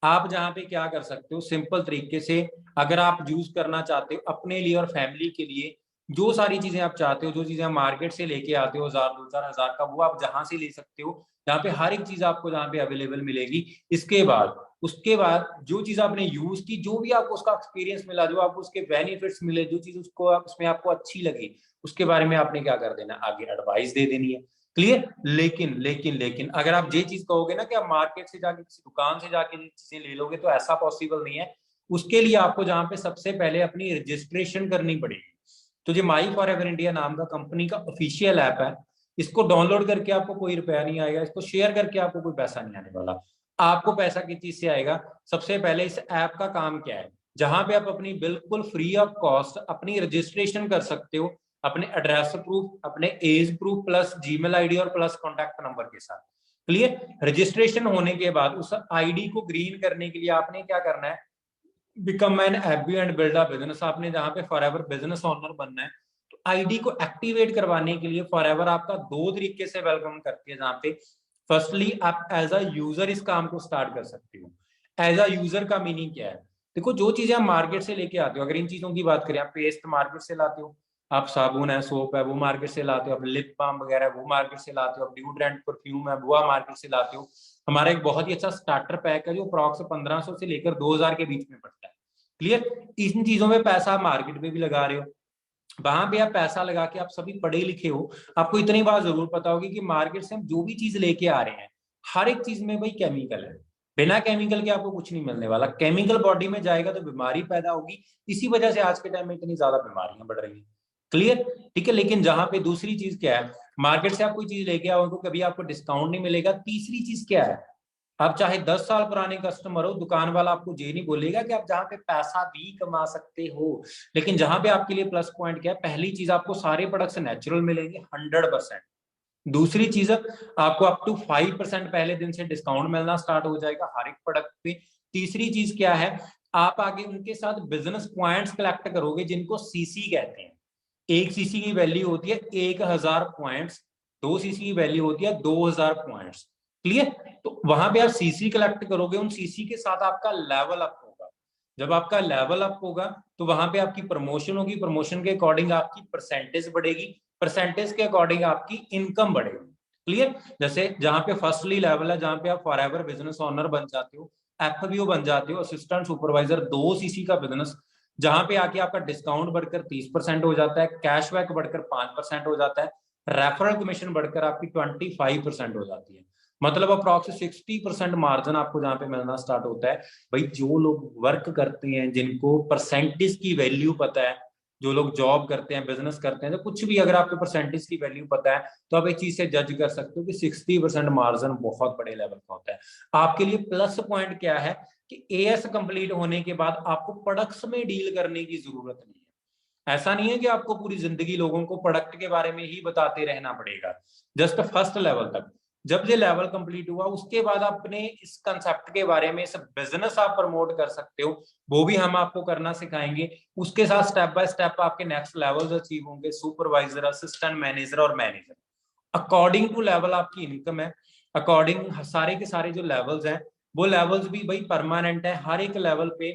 आप जहां पे क्या कर सकते हो सिंपल तरीके से, अगर आप यूज करना चाहते हो अपने लिए और फैमिली के लिए, जो सारी चीजें आप चाहते हो, जो चीजें आप मार्केट से लेके आते हो 1000-2000 का, वो आप जहां से ले सकते हो, जहाँ पे हर एक चीज आपको जहाँ पे अवेलेबल मिलेगी। इसके बाद, उसके बाद जो चीज आपने यूज की, जो भी आपको उसका एक्सपीरियंस मिला, जो आपको उसके बेनिफिट्स मिले, जो चीज उसको उसमें आपको अच्छी लगी, उसके बारे में आपने क्या कर देना, आगे एडवाइस दे देनी है। क्लियर। लेकिन लेकिन लेकिन अगर आप ये चीज कहोगे ना कि आप मार्केट से जाके किसी दुकान से जाके चीजें ले लोगे, तो ऐसा पॉसिबल नहीं है। उसके लिए आपको जहां पे सबसे पहले अपनी रजिस्ट्रेशन करनी पड़ेगी। तो जो माई फॉर एवर इंडिया नाम का कंपनी का ऑफिशियल ऐप है, इसको डाउनलोड करके आपको कोई रुपया नहीं आएगा, इसको शेयर करके आपको कोई पैसा नहीं आने वाला। आपको पैसा किस चीज से आएगा? सबसे पहले इस ऐप का काम क्या है, जहां पे आप अपनी बिल्कुल फ्री ऑफ कॉस्ट अपनी रजिस्ट्रेशन कर सकते हो, अपने एड्रेस प्रूफ, अपने age proof, plus Gmail ID और प्लस कॉन्टैक्ट नंबर के साथ। क्लियर। रजिस्ट्रेशन होने के बाद उस आईडी को ग्रीन करने के लिए आपने क्या करना है, become an FB and build a business. आपने जहां पे फॉरएवर बिजनेस ओनर बनना है, तो आईडी को एक्टिवेट करवाने के लिए फॉरएवर आपका दो तरीके से वेलकम करती है। जहां पे फर्स्टली आप एज अ यूजर इस काम को स्टार्ट कर सकते हो। एज अ यूजर का मीनिंग क्या है? देखो, जो चीजें आप मार्केट से लेके आते हो, अगर इन चीजों की बात करें, आप पेस्ट मार्केट से लाते हो, आप साबुन है, सोप है, वो मार्केट से लाते हो, आप लिप बाम वगैरह वो मार्केट से लाते हो, आप ड्यूड्रेंट परफ्यूम है वो मार्केट से लाते हो। हमारा एक बहुत ही अच्छा स्टार्टर पैक है जो अप्रॉक्स 1500 से लेकर 2000 के बीच में पड़ता है। क्लियर। इन चीजों में पैसा आप मार्केट में भी लगा रहे हो, वहां पे आप पैसा लगा के, आप सभी पढ़े लिखे हो, आपको इतनी बात जरूर पता होगी कि मार्केट से हम जो भी चीज लेके आ रहे हैं, हर एक चीज में भाई केमिकल है। बिना केमिकल के आपको कुछ नहीं मिलने वाला। केमिकल बॉडी में जाएगा तो बीमारी पैदा होगी। इसी वजह से आज के टाइम में इतनी ज्यादा बीमारियां बढ़ रही हैं। क्लियर। ठीक है। लेकिन जहां पे दूसरी चीज क्या है, मार्केट से आप कोई चीज लेके आओ तो कभी आपको डिस्काउंट नहीं मिलेगा। तीसरी चीज क्या है, आप चाहे 10 साल पुराने कस्टमर हो, दुकान वाला आपको ये नहीं बोलेगा कि आप जहाँ पे पैसा भी कमा सकते हो। लेकिन जहां पे आपके लिए प्लस पॉइंट क्या है, पहली चीज आपको सारे प्रोडक्ट्स नेचुरल मिलेंगे 100%। दूसरी चीज, आपको अप टू 5% पहले दिन से डिस्काउंट मिलना स्टार्ट हो जाएगा हर एक प्रोडक्ट पे। तीसरी चीज क्या है, आप आगे उनके साथ बिजनेस पॉइंट्स कलेक्ट करोगे जिनको सीसी कहते हैं। एक सीसी की वैल्यू होती है 1000 पॉइंट्स, 2 सीसी की वैल्यू होती है 2000 पॉइंट्स। क्लियर? तो वहां पे आप सीसी कलेक्ट करोगे, उन सीसी के साथ आपका लेवल अप होगा। जब आपका लेवल अप होगा तो वहां पे आपकी प्रमोशन होगी, प्रमोशन के अकॉर्डिंग आपकी परसेंटेज बढ़ेगी, परसेंटेज के अकॉर्डिंग आपकी इनकम बढ़ेगी। क्लियर? जैसे जहां पे फर्स्टली लेवल है, जहां पे आप फॉर एवर बिजनेस ओनर बन जाते हो, एफबीओ बन जाते हो, असिस्टेंट सुपरवाइजर 2 सीसी का बिजनेस, जहां पे आके आपका डिस्काउंट बढ़कर 30% हो जाता है, कैशबैक बढ़कर 5% हो जाता है, रेफरल कमीशन बढ़कर आपकी 25% हो जाती है। मतलब अप्रॉक्स 60% मार्जिन आपको जहां पे मिलना स्टार्ट होता है। भाई जो लोग वर्क करते हैं, जिनको परसेंटेज की वैल्यू पता है, जो लोग जॉब करते हैं, बिजनेस करते हैं, तो कुछ भी अगर आपको परसेंटेज की वैल्यू पता है तो आप एक चीज से जज कर सकते हो कि 60% मार्जिन बहुत बड़े लेवल का होता है। आपके लिए प्लस पॉइंट क्या है कि एएस कंप्लीट होने के बाद आपको प्रोडक्ट्स में डील करने की जरूरत नहीं है। ऐसा नहीं है कि आपको पूरी जिंदगी लोगों को प्रोडक्ट के बारे में ही बताते रहना पड़ेगा, जस्ट फर्स्ट लेवल तक। जब ये लेवल कंप्लीट हुआ उसके बाद अपने इस कंसेप्ट के बारे में, इस बिजनेस आप प्रमोट कर सकते हो, वो भी हम आपको करना सिखाएंगे। उसके साथ स्टेप बाय स्टेप आपके नेक्स्ट लेवल्स अचीव होंगे, सुपरवाइजर, असिस्टेंट मैनेजर और मैनेजर। अकॉर्डिंग टू लेवल आपकी इनकम है, अकॉर्डिंग सारे के सारे जो लेवल्स हैं वो लेवल्स भी भाई परमानेंट है। हर एक लेवल पे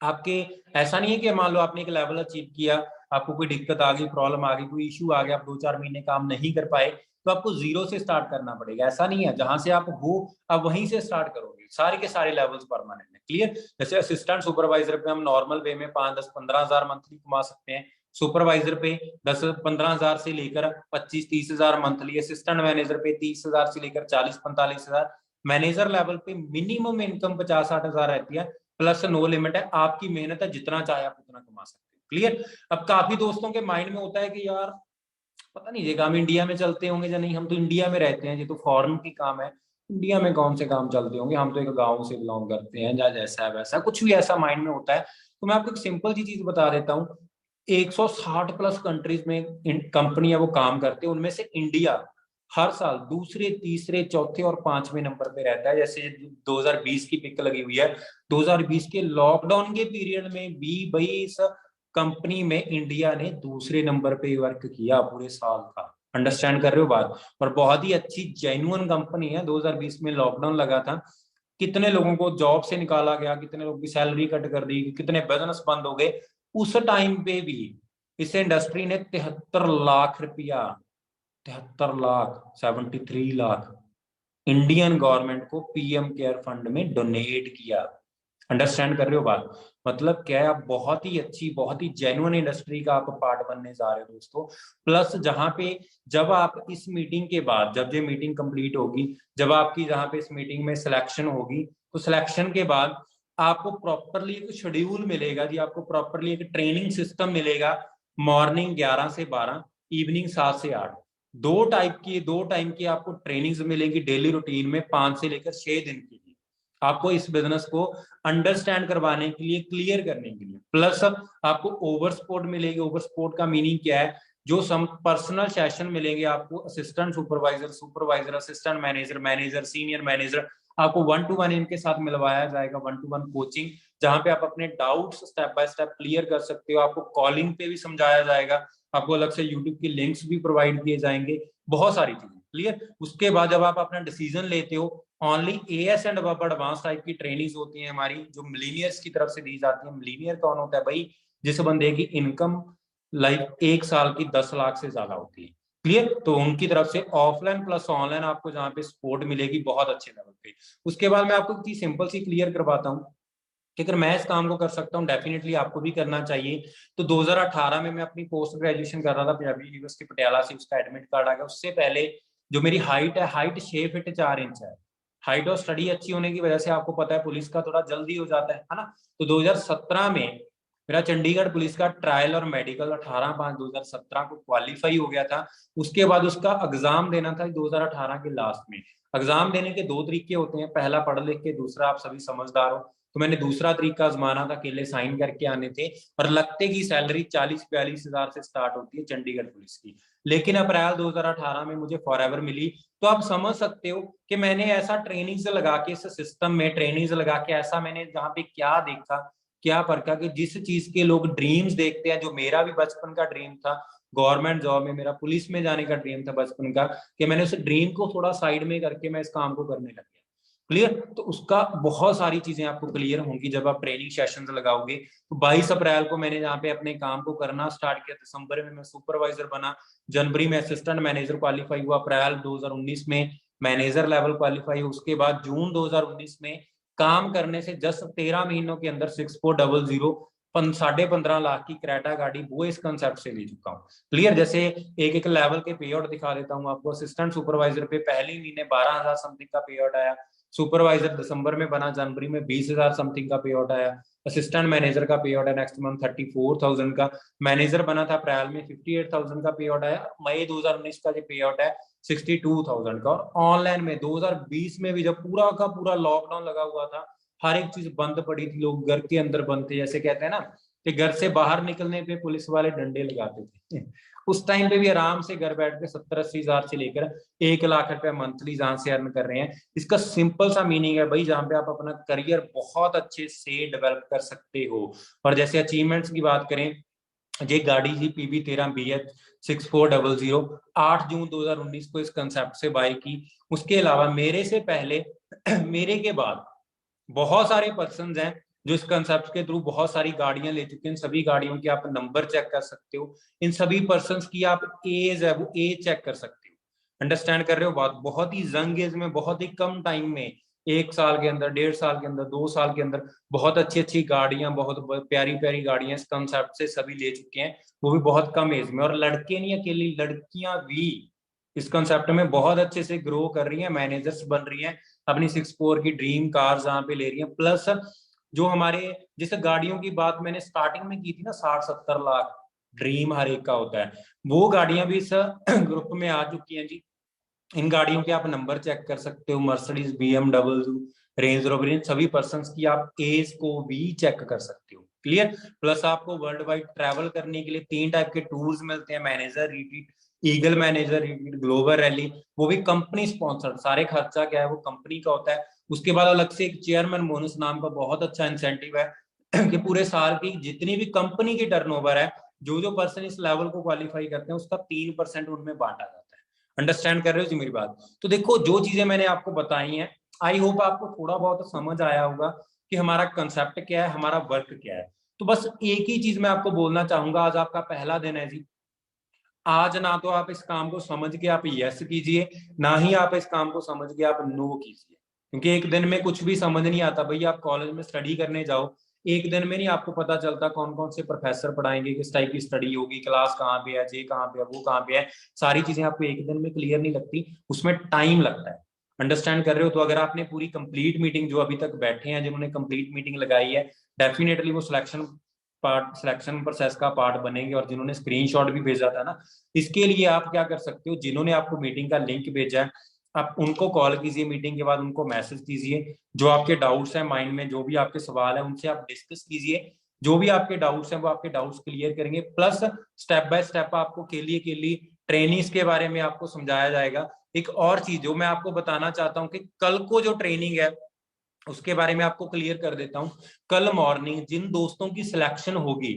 आपके, ऐसा नहीं है कि मान लो आपने एक लेवल अचीव किया, आपको कोई दिक्कत आ गई, प्रॉब्लम आ गई, कोई इश्यू आ गया, आप 2-4 महीने काम नहीं कर पाए तो आपको जीरो से स्टार्ट करना पड़ेगा। ऐसा नहीं है, जहां से आप हो आप वहीं से स्टार्ट करोगे। सारे के सारे लेवल्स परमानेंट है। क्लियर? जैसे असिस्टेंट सुपरवाइजर पे हम नॉर्मल वे में 5-10-15 हजार मंथली कमा सकते हैं, सुपरवाइजर पे 10-15 हजार से लेकर 25-30 हजार मंथली, असिस्टेंट मैनेजर पे 30 हजार से लेकर 40-45 हजार, मैनेजर लेवल पे मिनिमम इनकम 50-60 हजार रहती है। प्लस नो लिमिट है, आपकी मेहनत है, जितना चाहे आप उतना कमा सकते हैं। क्लियर? अब काफी दोस्तों के माइंड में होता है कि यार पता नहीं ये काम इंडिया में चलते होंगे या नहीं, हम तो इंडिया में रहते हैं, ये तो फॉरेन की काम है, इंडिया में कौन से काम चलते होंगे, हम तो एक गांव से बिलोंग करते हैं, या जैसा है वैसा, कुछ भी ऐसा माइंड में होता है। तो मैं आपको एक सिंपल सी चीज बता देता हूँ। 160 प्लस कंट्रीज में कंपनी है वो काम करते हैं, उनमें से इंडिया हर साल दूसरे, तीसरे, चौथे और पांचवें नंबर पे रहता है। जैसे 2020 की पिक लगी हुई है, 2020 के लॉकडाउन के पीरियड में भी भाई इस कंपनी में इंडिया ने दूसरे नंबर पे वर्क किया पूरे साल का। अंडरस्टैंड कर रहे हो बात? और बहुत ही अच्छी जेन्युइन कंपनी है। 2020 में लॉकडाउन लगा था, कितने लोगों को जॉब से निकाला गया, कितने लोगों की सैलरी कट कर दी, कितने बिजनेस बंद हो गए। उस टाइम पे भी इस इंडस्ट्री ने 73 लाख रुपया, 73 लाख, 73 लाख इंडियन गवर्नमेंट को पीएम केयर फंड में डोनेट किया। अंडरस्टैंड कर रहे हो बात? मतलब क्या है, आप बहुत ही अच्छी, बहुत ही जेन्युइन इंडस्ट्री का आप पार्ट बनने जा रहे हो दोस्तों। प्लस जहां पे, जब आप इस मीटिंग के बाद, जब ये मीटिंग कंप्लीट होगी, जब आपकी जहां पे इस मीटिंग में सिलेक्शन होगी, तो सिलेक्शन के बाद आपको प्रॉपरली एक शेड्यूल मिलेगा जी, आपको प्रॉपरली एक ट्रेनिंग सिस्टम मिलेगा। मॉर्निंग 11 से 12, इवनिंग 7 से 8, दो टाइम की आपको ट्रेनिंग्स मिलेगी डेली रूटीन में, 5 से लेकर 6 दिन की। आपको इस बिजनेस को अंडरस्टैंड करवाने के लिए, क्लियर करने के लिए। प्लस आपको ओवर स्पोर्ट मिलेगी। ओवर स्पोर्ट का मीनिंग क्या है? जो सम पर्सनल सेशन मिलेंगे आपको, assistant supervisor, supervisor, assistant manager, manager, senior manager, आपको 1-to-1 इनके साथ मिलवाया जाएगा, 1-to-1 कोचिंग, जहां पे आप अपने doubts step by step clear कर सकते हो। आपको कॉलिंग पे भी समझाया जाएगा, आपको अलग से यूट्यूब की लिंक्स भी प्रोवाइड किए जाएंगे, बहुत सारी चीजें। क्लियर? उसके बाद जब आप अपना डिसीजन लेते हो, ओनली एएस एंड अब एडवांस टाइप की ट्रेनिंग्स होती है हमारी, जो मिलीनियर्स की तरफ से दी जाती है। मिलीनियर कौन होता है भाई? जिस बंदे की इनकम लाइक एक साल की 10 लाख से ज्यादा होती है। क्लियर? तो उनकी तरफ से ऑफलाइन प्लस ऑनलाइन आपको जहाँ पे सपोर्ट मिलेगी बहुत अच्छे लेवल पे। उसके बाद मैं आपको एक चीज सिंपल सी क्लियर करवाता हूँ कि अगर मैं इस काम को कर सकता हूँ, डेफिनेटली आपको भी करना चाहिए। तो 2018 में मैं अपनी पोस्ट ग्रेजुएशन कर रहा था पंजाबी यूनिवर्सिटी पटियाला से, उसका एडमिट कार्ड आ गया। उससे पहले जो मेरी हाइट है, हाइट 6 फीट 4 इंच है। हाइट और स्टडी अच्छी होने की वजह से आपको पता है पुलिस का थोड़ा जल्दी हो जाता है ना। तो 2017 में मेरा चंडीगढ़ पुलिस का ट्रायल और मेडिकल 18/5/2017 को क्वालिफाई हो गया था। उसके बाद उसका एग्जाम देना था 2018 के लास्ट में। एग्जाम देने के दो तरीके होते हैं, पहला पढ़ लिख के, दूसरा आप सभी समझदार हो, तो मैंने दूसरा तरीका आजमाना था, अकेले साइन करके आने थे। और लगते की सैलरी 40-42 हजार से स्टार्ट होती है चंडीगढ़ पुलिस की। लेकिन अप्रैल 2018 में मुझे फॉरएवर मिली। तो आप समझ सकते हो कि मैंने ऐसा ट्रेनिंग्स लगा के, इस सिस्टम में ट्रेनिंग्स लगा के, ऐसा मैंने जहाँ पे क्या देखा, क्या परखा कि जिस चीज के लोग ड्रीम्स देखते हैं, जो मेरा भी बचपन का ड्रीम था, गवर्नमेंट जॉब में, मेरा पुलिस में जाने का ड्रीम था बचपन का, कि मैंने उस ड्रीम को थोड़ा साइड में करके मैं इस काम को करने लग गया। क्लियर? तो उसका बहुत सारी चीजें आपको क्लियर होंगी जब आप ट्रेनिंग सेशंस लगाओगे। तो 22 अप्रैल को मैंने यहाँ पे अपने काम को करना स्टार्ट किया, दिसंबर में मैं सुपरवाइजर बना, जनवरी में असिस्टेंट मैनेजर क्वालिफाई हुआ, अप्रैल 2019 में मैनेजर लेवल क्वालिफाई, उसके बाद जून 2019 में काम करने से जस्ट 13 महीनों के अंदर 6400 15.5 लाख की क्रेटा गाड़ी वो इस कंसेप्ट से ले चुका हूँ। क्लियर? जैसे एक एक लेवल के पे आउट दिखा देता हूँ आपको। असिस्टेंट सुपरवाइजर पे पहले महीने 12,000 समथिंग का पे आउट आया, सुपरवाइजर दिसंबर में बना, जनवरी में 20,000 समथिंग का पे आउट आया, असिस्टेंट मैनेजर का पे आउट है नेक्स्ट मंथ 34,000 का, मैनेजर बना था अप्रैल में 58,000 का पे आउट आया, मई 2019 का जो पे आउट है 62,000 का। और ऑनलाइन में 2020 में भी जब पूरा का पूरा लॉकडाउन लगा हुआ था, हर एक चीज बंद पड़ी थी, लोग घर के अंदर बंद थे, जैसे कहते हैं ना कि घर से बाहर निकलने पे पुलिस वाले डंडे लगाते थे उस टाइम पे भी आराम से घर बैठ के 70-80 हजार से लेकर 1 लाख रुपए मंथली जहां से अर्न कर रहे हैं। इसका सिंपल सा मीनिंग है भाई, जहां पे आप अपना करियर बहुत अच्छे से डेवलप कर सकते हो। और जैसे अचीवमेंट्स की बात करें, ये गाड़ी जी PB13 BH 6400 8 जून 2019 को इस कंसेप्ट से बाय की। उसके अलावा मेरे से पहले मेरे के बाद बहुत सारे पर्सन हैं जो इस कंसेप्ट के थ्रू बहुत सारी गाड़ियां ले चुके हैं। सभी गाड़ियों के आप नंबर चेक कर सकते हो, इन सभी पर्सन की आप एज है वो एज चेक कर सकते हो। अंडरस्टैंड कर रहे हो बात? बहुत ही यंग एज में, बहुत ही कम टाइम में, 1 साल के अंदर, 1.5 साल के अंदर, 2 साल के अंदर बहुत अच्छी अच्छी गाड़ियां, बहुत प्यारी प्यारी गाड़ियां इस कंसेप्ट से सभी ले चुके हैं, वो भी बहुत कम एज में। और लड़के नहीं, अकेली लड़कियां भी इस कंसेप्ट में बहुत अच्छे से ग्रो कर रही हैं, मैनेजर्स बन रही हैं, अपनी 64 की ड्रीम कार जहां पे ले रही हैं। प्लस जो हमारे, जिस गाड़ियों की बात मैंने स्टार्टिंग में की थी ना, 60-70 लाख ड्रीम हर एक का होता है, वो गाड़ियां भी इस ग्रुप में आ चुकी हैं जी। इन गाड़ियों के आप नंबर चेक कर सकते हो, मर्सिडीज, BMW, रेंज रोवर, इन सभी पर्सन की आप एज को भी चेक कर सकते हो। क्लियर? प्लस आपको वर्ल्ड वाइड ट्रैवल करने के लिए 3 टाइप के टूर्स मिलते हैं, manager retreat, eagle manager retreat, global rally, वो भी कंपनी स्पॉन्सर्ड, सारे खर्चा क्या है वो कंपनी का होता है। उसके बाद अलग से एक चेयरमैन बोनस नाम का बहुत अच्छा इंसेंटिव है कि पूरे साल की जितनी भी कंपनी की टर्नओवर है, जो जो पर्सन इस लेवल को क्वालिफाई करते हैं, उसका 3% उनमें बांटा जाता है। अंडरस्टैंड कर रहे हो जी मेरी बात? तो देखो, जो चीजें मैंने आपको बताई हैं, आई होप आपको थोड़ा बहुत समझ आया होगा कि हमारा कंसेप्ट क्या है, हमारा वर्क क्या है। तो बस एक ही चीज मैं आपको बोलना चाहूंगा, आज आपका पहला दिन है जी। आज ना तो आप इस काम को समझ के आप यस कीजिए, ना ही आप इस काम को समझ के आप नो कीजिए, क्योंकि एक दिन में कुछ भी समझ नहीं आता भाई। आप कॉलेज में स्टडी करने जाओ, एक दिन में नहीं आपको पता चलता कौन कौन से प्रोफेसर पढ़ाएंगे, किस टाइप की स्टडी होगी, क्लास कहाँ पे है, जे कहाँ पे है, वो कहाँ पे है, सारी चीजें आपको एक दिन में क्लियर नहीं लगती, उसमें टाइम लगता है। अंडरस्टैंड कर रहे हो? तो अगर आपने पूरी कंप्लीट मीटिंग, जो अभी तक बैठे हैं जिन्होंने कंप्लीट मीटिंग लगाई है, डेफिनेटली वो सिलेक्शन प्रोसेस का पार्ट बनेंगे। और जिन्होंने स्क्रीनशॉट भी भेजा था ना, इसके लिए आप क्या कर सकते हो, जिन्होंने आपको मीटिंग का लिंक भेजा है, आप उनको कॉल कीजिए, मीटिंग के बाद उनको मैसेज कीजिए, जो आपके डाउट्स हैं माइंड में, जो भी आपके सवाल है उनसे आप डिस्कस कीजिए, जो भी आपके डाउट्स हैं वो आपके डाउट्स क्लियर करेंगे। प्लस स्टेप बाय स्टेप आपको के लिए ट्रेनिंग्स के बारे में आपको समझाया जाएगा। एक और चीज जो मैं आपको बताना चाहता हूँ कि कल को जो ट्रेनिंग है उसके बारे में आपको क्लियर कर देता हूँ। कल मॉर्निंग जिन दोस्तों की सिलेक्शन होगी,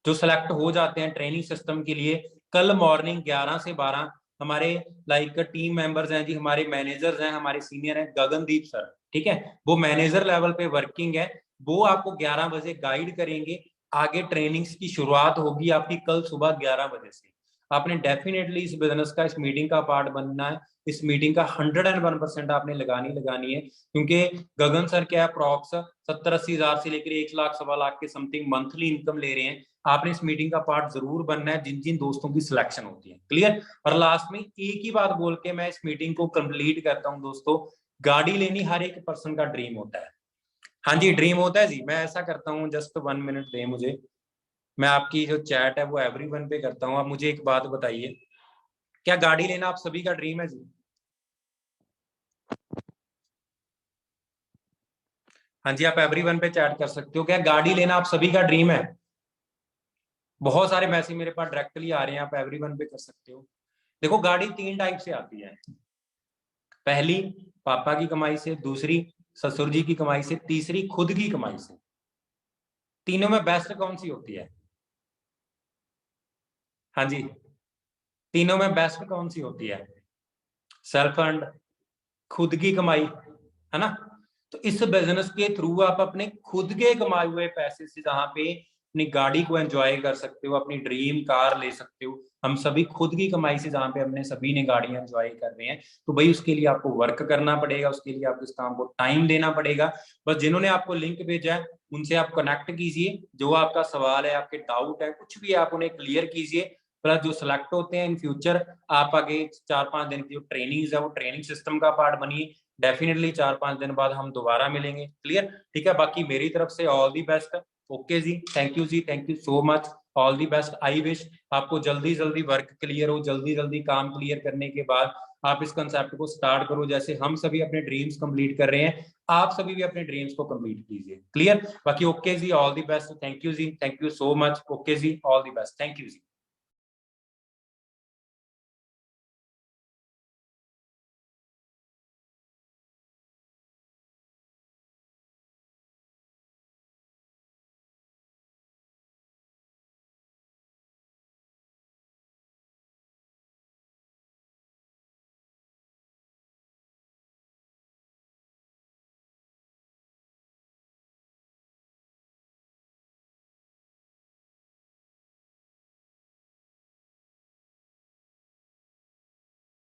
जो सिलेक्ट हो जाते हैं ट्रेनिंग सिस्टम के लिए, कल मॉर्निंग 11 से 12 हमारे लाइक टीम मेंबर्स हैं जी, हमारे मैनेजर्स हैं, हमारे सीनियर हैं, गगनदीप सर, ठीक है, वो मैनेजर लेवल पे वर्किंग है, वो आपको 11 बजे गाइड करेंगे। आगे ट्रेनिंग्स की शुरुआत होगी आपकी कल सुबह 11 बजे से। आपने डेफिनेटली इस बिजनेस का, इस मीटिंग का पार्ट बनना है। इस मीटिंग का 101% आपने लगानी है, क्योंकि गगन सर क्या है, प्रॉक्स 70-80 हजार से लेकर 1 लाख 1.25 लाख के समथिंग मंथली इनकम ले रहे हैं। आपने इस मीटिंग का पार्ट जरूर बनना है, जिन जिन दोस्तों की सिलेक्शन होती है। क्लियर? और लास्ट में एक ही बात बोल के मैं इस मीटिंग को कंप्लीट करता हूं दोस्तों, गाड़ी लेनी हर एक पर्सन का ड्रीम होता है। हाँ जी, ड्रीम होता है जी। मैं ऐसा करता हूँ, जस्ट 1 मिनट दे मुझे। मैं आपकी जो चैट है वो एवरीवन पे करता हूँ। आप मुझे एक बात बताइए, क्या गाड़ी लेना आप सभी का ड्रीम है जी? हाँ जी, आप एवरीवन पे चैट कर सकते हो। क्या गाड़ी लेना आप सभी का ड्रीम है? बहुत सारे मैसेज मेरे पास डायरेक्टली आ रहे हैं, आप एवरीवन पे कर सकते हो। देखो, गाड़ी 3 टाइप से आती है। पहली पापा की कमाई से, दूसरी ससुर जी की कमाई से, तीसरी खुद की कमाई से। तीनों में बेस्ट कौन सी होती है? हाँ जी, तीनों में बेस्ट कौन सी होती है? सेल्फ फंड, खुद की कमाई, है ना? तो इस बिजनेस के थ्रू आप अपने खुद के कमाए हुए पैसे से जहां पे अपनी गाड़ी को एंजॉय कर सकते हो, अपनी ड्रीम कार ले सकते हो। हम सभी खुद की कमाई से जहां पे अपने सभी ने गाड़ियां एंजॉय कर रहे हैं, तो भाई उसके लिए आपको वर्क करना पड़ेगा, उसके लिए आपको इस काम को टाइम देना पड़ेगा। बस जिन्होंने आपको लिंक भेजा है उनसे आप कनेक्ट कीजिए, जो आपका सवाल है, आपके डाउट है, कुछ भी आप उन्हें क्लियर कीजिए। प्लस जो सिलेक्ट होते हैं इन फ्यूचर, आप आगे 4-5 दिन की जो ट्रेनिंग है वो ट्रेनिंग सिस्टम का पार्ट बनिए। डेफिनेटली 4-5 दिन बाद हम दोबारा मिलेंगे। क्लियर? ठीक है, बाकी मेरी तरफ से ऑल दी बेस्ट। ओके जी, थैंक यू जी, thank you so much. All the best. I wish आपको जल्दी जल्दी वर्क क्लियर हो, जल्दी जल्दी काम क्लियर करने के बाद आप इस कंसेप्ट को स्टार्ट करो। जैसे हम सभी अपने ड्रीम्स कंप्लीट कर रहे हैं, आप सभी भी अपने ड्रीम्स को कंप्लीट कीजिए। क्लियर? बाकी ओके जी, all the best. Thank you जी, thank you so much. Okay जी, all the best. Thank you ji.